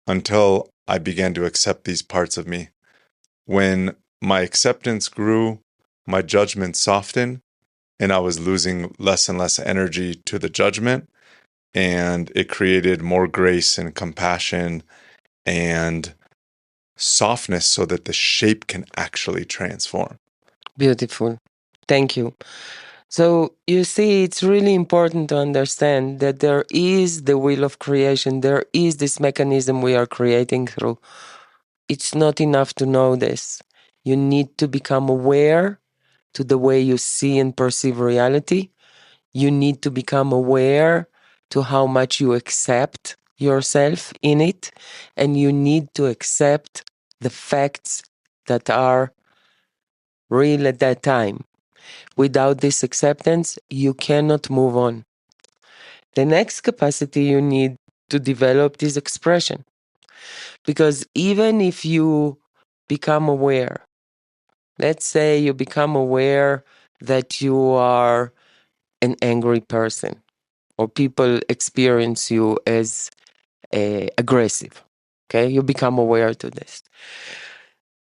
until I began to accept these parts of me. When my acceptance grew, my judgment softened, and I was losing less and less energy to the judgment, and it created more grace and compassion and softness so that the shape can actually transform. Beautiful. Thank you. So you see, it's really important to understand that there is the wheel of creation. There is this mechanism we are creating through. It's not enough to know this. You need to become aware to the way you see and perceive reality. You need to become aware to how much you accept yourself in it. And you need to accept the facts that are real at that time. Without this acceptance, you cannot move on. The next capacity you need to develop is expression. Because even if you become aware, let's say you become aware that you are an angry person or people experience you as aggressive. Okay, you become aware to this.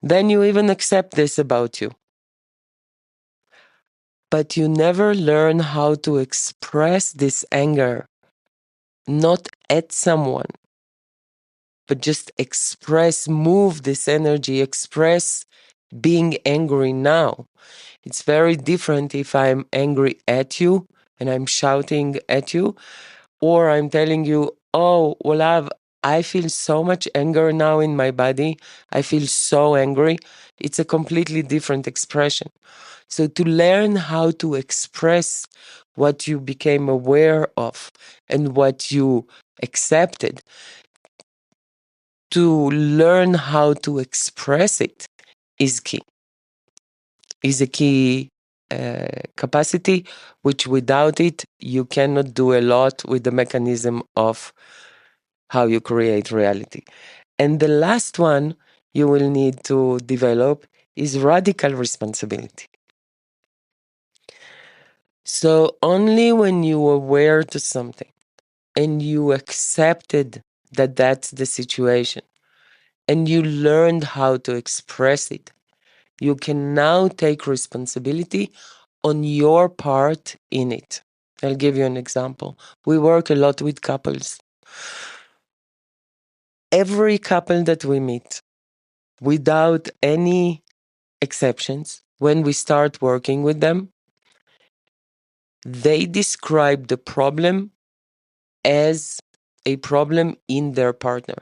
Then you even accept this about you. But you never learn how to express this anger, not at someone, but just express, move this energy, express being angry now. It's very different if I'm angry at you and I'm shouting at you, or I'm telling you, oh, Olav, I feel so much anger now in my body. I feel so angry. It's a completely different expression. So to learn how to express what you became aware of and what you accepted, to learn how to express it is key, is a key capacity, which without it, you cannot do a lot with the mechanism of how you create reality. And the last one you will need to develop is radical responsibility. So only when you are aware to something and you accepted that that's the situation and you learned how to express it, you can now take responsibility on your part in it. I'll give you an example. We work a lot with couples. Every couple that we meet, without any exceptions, when we start working with them, they describe the problem as a problem in their partner.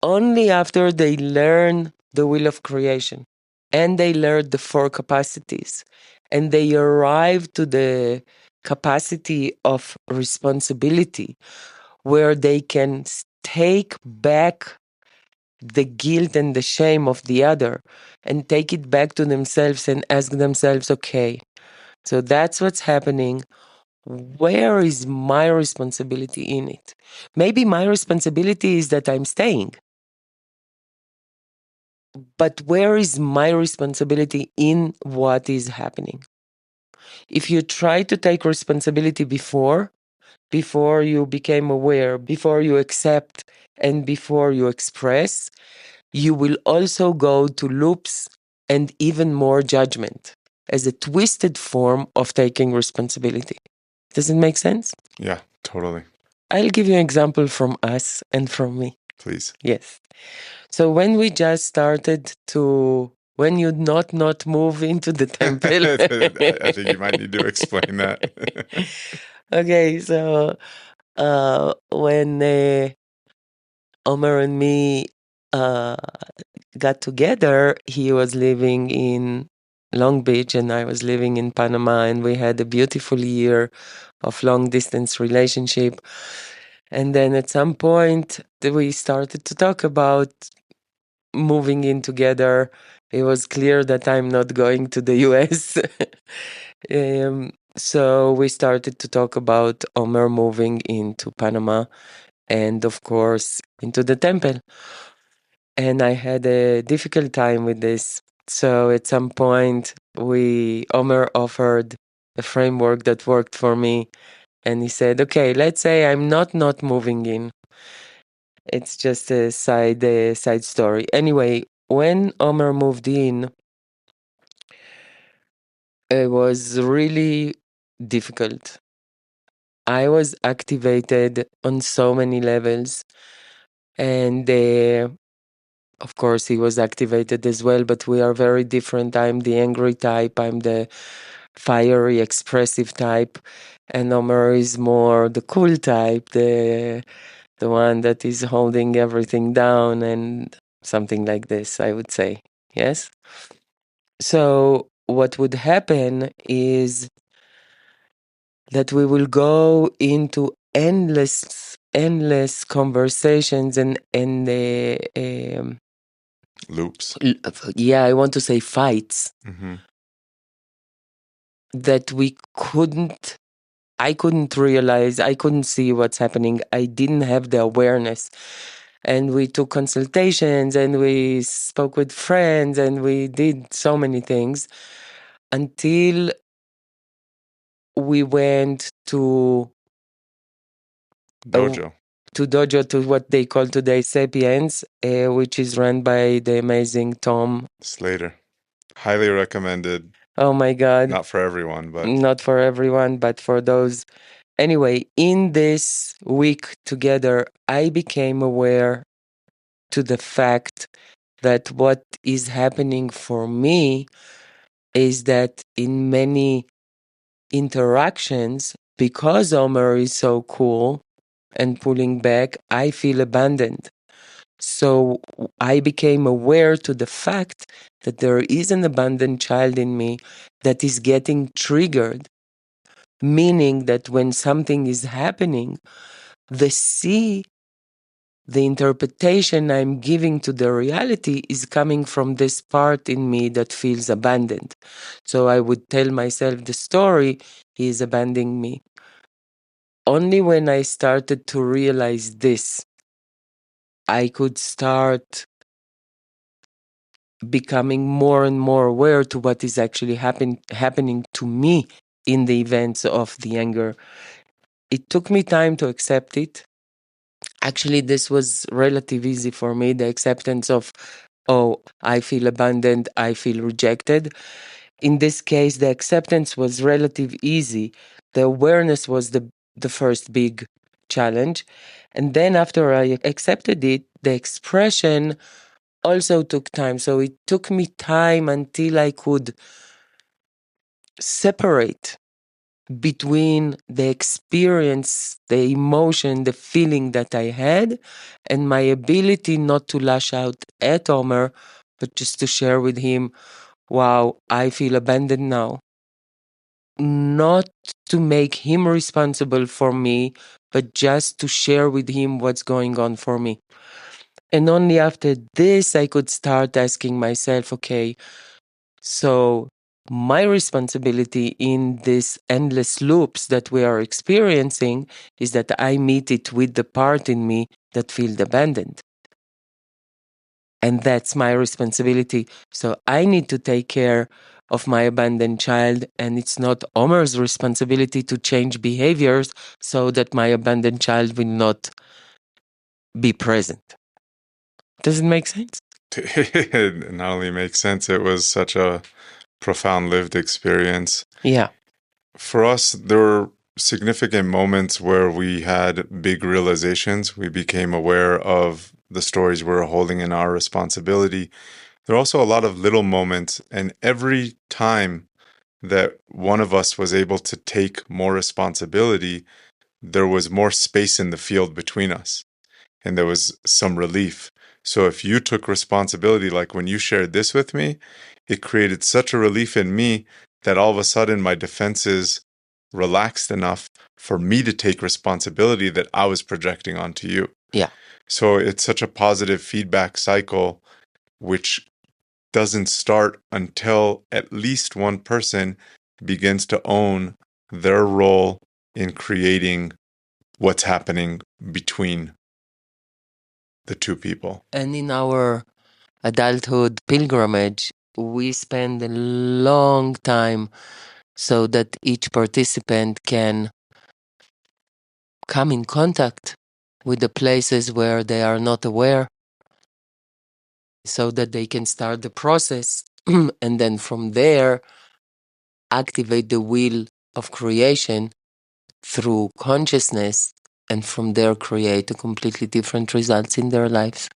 Only after they learn the will of creation and they learn the four capacities and they arrive to the capacity of responsibility where they can take back the guilt and the shame of the other and take it back to themselves and ask themselves, okay, so that's what's happening. Where is my responsibility in it? Maybe my responsibility is that I'm staying. But where is my responsibility in what is happening? If you try to take responsibility before you became aware, before you accept, and before you express, you will also go to loops and even more judgment as a twisted form of taking responsibility. Does it make sense? Yeah, totally. I'll give you an example from us and from me. Please. Yes. So when we just started to, when you not move into the temple. I think you might need to explain that. Okay, so when Omer and me uh, got together, he was living in Long Beach and I was living in Panama, and we had a beautiful year of long distance relationship. And then at some point, we started to talk about moving in together. It was clear that I'm not going to the US. So we started to talk about Omer moving into Panama and, of course, into the temple. And I had a difficult time with this. So at some point, Omer offered a framework that worked for me. And he said, okay, let's say I'm not moving in. It's just a side story. Anyway, when Omer moved in, it was really difficult. I was activated on so many levels. And of course, he was activated as well, but we are very different. I'm the angry type, I'm the fiery, expressive type, and Omer is more the cool type, the one that is holding everything down and something like this, I would say. Yes? So, what would happen is that we will go into endless conversations and Loops. yeah, I want to say fights Mm-hmm. that I couldn't realize, I couldn't see what's happening. I didn't have the awareness. And we took consultations and we spoke with friends and we did so many things until we went uh, Dojo. to dojo, to what they call today Sapiens, which is run by the amazing Tom. Slater. Highly recommended. Oh my God. Not for everyone, but Not for everyone, but for those. Anyway, in this week together, I became aware to the fact that what is happening for me is that in many interactions, because Omer is so cool and pulling back, I feel abandoned. So I became aware to the fact that there is an abandoned child in me that is getting triggered, meaning that when something is happening, the C, the interpretation I'm giving to the reality is coming from this part in me that feels abandoned. So I would tell myself the story, he is abandoning me. Only when I started to realize this, I could start becoming more and more aware to what is actually happening to me in the events of the anger. It took me time to accept it. Actually, this was relative easy for me, the acceptance of, oh, I feel abandoned, I feel rejected. In this case, the acceptance was relative easy. The awareness was the first big challenge. And then after I accepted it, the expression also took time. So it took me time until I could separate between the experience, the emotion, the feeling that I had, and my ability not to lash out at Omer, but just to share with him, wow, I feel abandoned now. Not to make him responsible for me, but just to share with him what's going on for me. And only after this, I could start asking myself, okay, so my responsibility in this endless loops that we are experiencing is that I meet it with the part in me that feels abandoned. And that's my responsibility. So I need to take care of my abandoned child, and it's not Omer's responsibility to change behaviors so that my abandoned child will not be present. Does it make sense? it not only makes sense, it was such a profound lived experience. Yeah. For us, there were significant moments where we had big realizations. We became aware of the stories we were holding in our responsibility. There are also a lot of little moments, and every time that one of us was able to take more responsibility, there was more space in the field between us, and there was some relief. So if you took responsibility, like when you shared this with me, it created such a relief in me that all of a sudden my defenses relaxed enough for me to take responsibility that I was projecting onto you. Yeah. So it's such a positive feedback cycle, which doesn't start until at least one person begins to own their role in creating what's happening between the two people. And in our adulthood pilgrimage, we spend a long time so that each participant can come in contact with the places where they are not aware so that they can start the process and then from there activate the wheel of creation through consciousness and from there create a completely different results in their lives.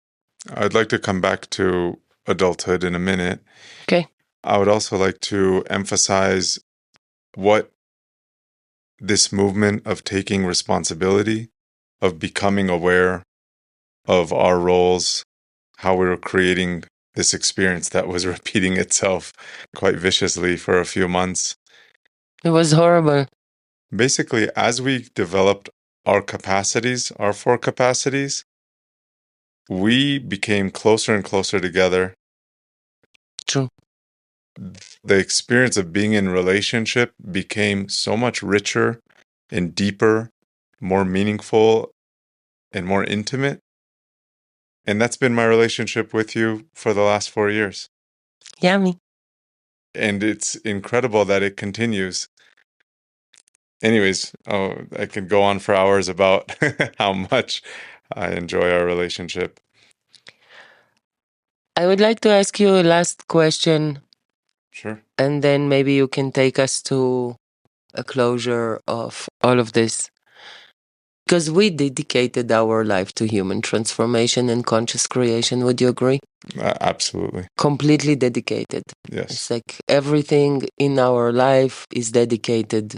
I'd like to come back to adulthood in a minute. Okay. I would also like to emphasize what this movement of taking responsibility, of becoming aware of our roles, how we were creating this experience that was repeating itself quite viciously for a few months. It was horrible. Basically, as we developed our capacities, our four capacities, we became closer and closer together. True. The experience of being in relationship became so much richer and deeper, more meaningful and more intimate. And that's been my relationship with you for the last 4 years. Yummy. And it's incredible that it continues. Anyways, I could go on for hours about how much I enjoy our relationship. I would like to ask you a last question. Sure. And then maybe you can take us to a closure of all of this. Because we dedicated our life to human transformation and conscious creation. Would you agree? Absolutely. Completely dedicated. Yes. It's like everything in our life is dedicated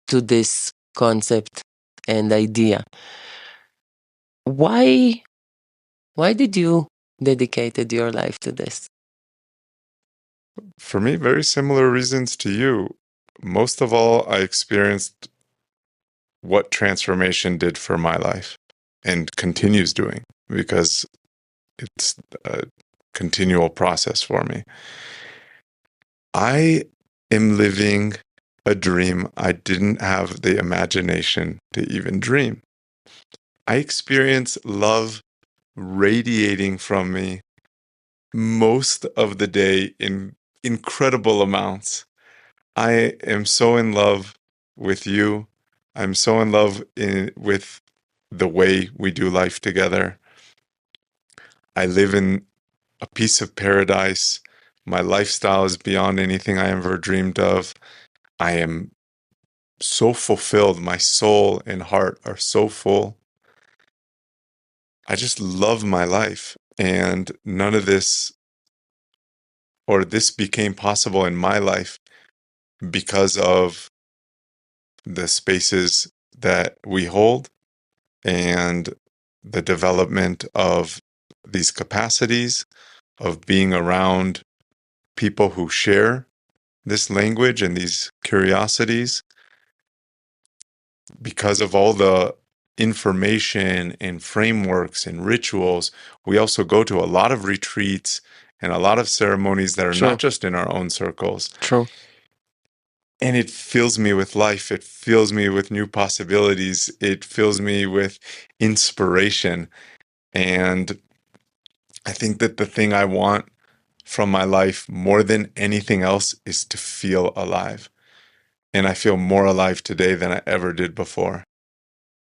to this concept and idea. Why did you dedicated your life to this? For me, very similar reasons to you. Most of all, I experienced what transformation did for my life and continues doing because it's a continual process for me. I am living a dream I didn't have the imagination to even dream. I experience love radiating from me most of the day in incredible amounts. I am so in love with you. I'm so in love with the way we do life together. I live in a piece of paradise. My lifestyle is beyond anything I ever dreamed of. I am so fulfilled. My soul and heart are so full. I just love my life. And none of this, or this became possible in my life because of the spaces that we hold and the development of these capacities of being around people who share this language and these curiosities. Because of all the information and frameworks and rituals, we also go to a lot of retreats and a lot of ceremonies that are True. not just in our own circles. True. And it fills me with life. It fills me with new possibilities. It fills me with inspiration. And I think that the thing I want from my life more than anything else is to feel alive. And I feel more alive today than I ever did before.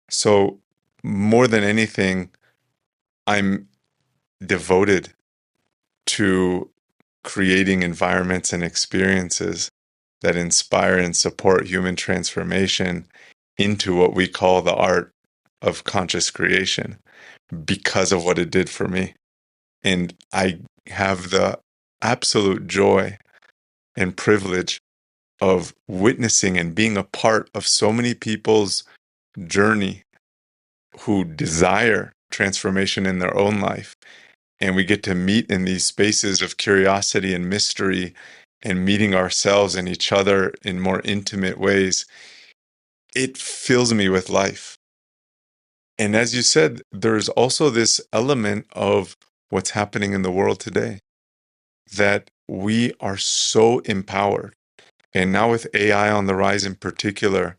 So, more than anything, I'm devoted to creating environments and experiences that inspire and support human transformation into what we call the art of conscious creation because of what it did for me. And I have the absolute joy and privilege of witnessing and being a part of so many people's journey who desire transformation in their own life. And we get to meet in these spaces of curiosity and mystery and meeting ourselves and each other in more intimate ways. It fills me with life. And as you said, there's also this element of what's happening in the world today, that we are so empowered. And now with AI on the rise in particular,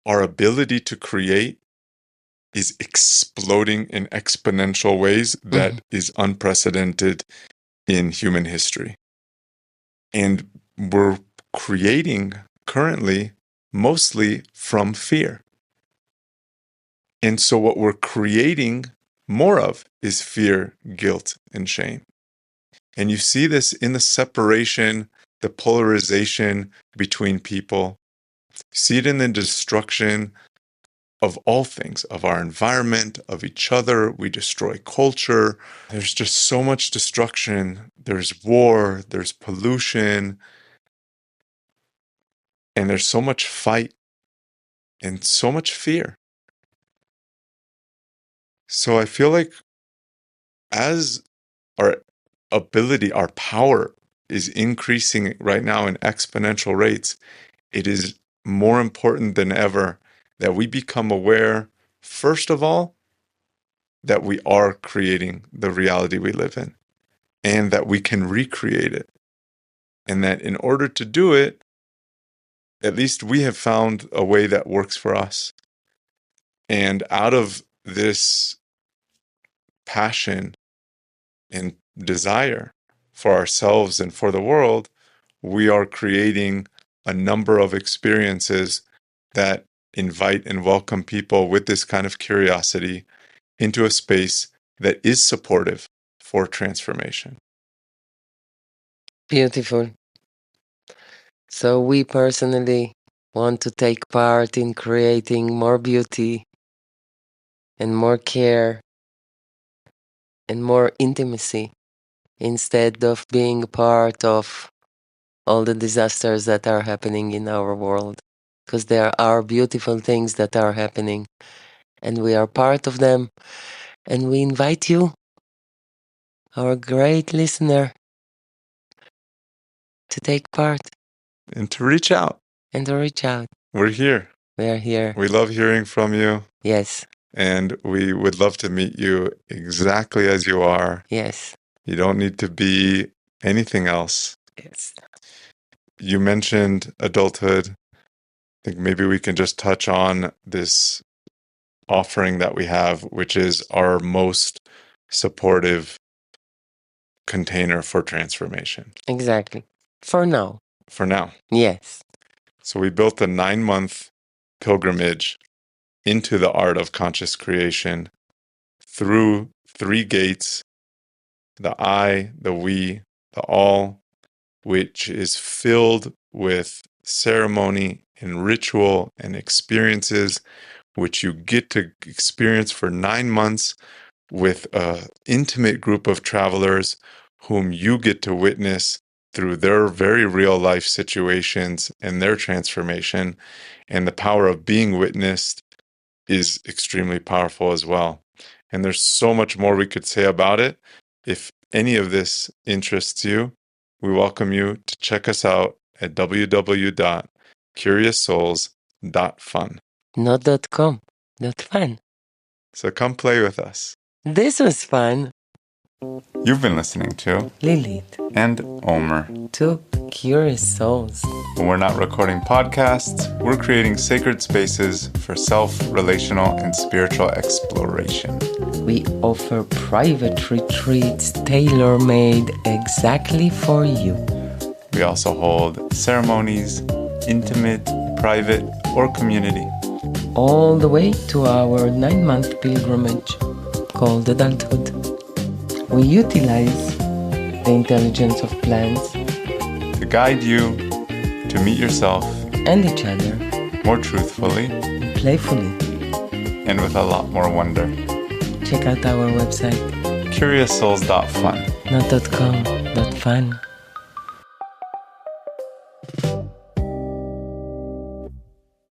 our ability to create is exploding in exponential ways that is unprecedented in human history. And we're creating currently mostly from fear. And so what we're creating more of is fear, guilt, and shame. And you see this in the separation, the polarization between people. You see it in the destruction of all things, of our environment, of each other. We destroy culture. There's just so much destruction. There's war, there's pollution, and there's so much fight and so much fear. So I feel like as our ability, our power is increasing right now in exponential rates, it is more important than ever that we become aware, first of all, that we are creating the reality we live in and that we can recreate it. And that in order to do it, at least we have found a way that works for us. And out of this passion and desire for ourselves and for the world, we are creating a number of experiences that invite and welcome people with this kind of curiosity into a space that is supportive for transformation. Beautiful. So we personally want to take part in creating more beauty and more care and more intimacy instead of being part of all the disasters that are happening in our world. Because there are beautiful things that are happening and we are part of them. And we invite you, our great listener, to take part And to reach out. and to reach out. We're here. We are here. We love hearing from you. Yes. And we would love to meet you exactly as you are. Yes. You don't need to be anything else. Yes. You mentioned adulthood. I think maybe we can just touch on this offering that we have, which is our most supportive container for transformation. Exactly. For now. For now. Yes. So we built a 9-month pilgrimage into the art of conscious creation through 3 gates: the I, the we, the all, which is filled with ceremony and ritual and experiences, which you get to experience for 9 months with an intimate group of travelers whom you get to witness through their very real life situations and their transformation. And the power of being witnessed is extremely powerful as well. And there's so much more we could say about it. If any of this interests you, we welcome you to check us out at www.curioussouls.fun. Not .com. .fun. So come play with us. This was fun. You've been listening to Lilit and Omer. Two curious souls. When we're not recording podcasts, we're creating sacred spaces for self-relational and spiritual exploration. We offer private retreats tailor-made exactly for you. We also hold ceremonies, intimate, private, or community. All the way to our 9-month pilgrimage called adulthood. We utilize the intelligence of plants To guide you to meet yourself and each other more truthfully playfully. and with a lot more wonder. Check out our website, CuriousSouls.fun. not .com, .fun.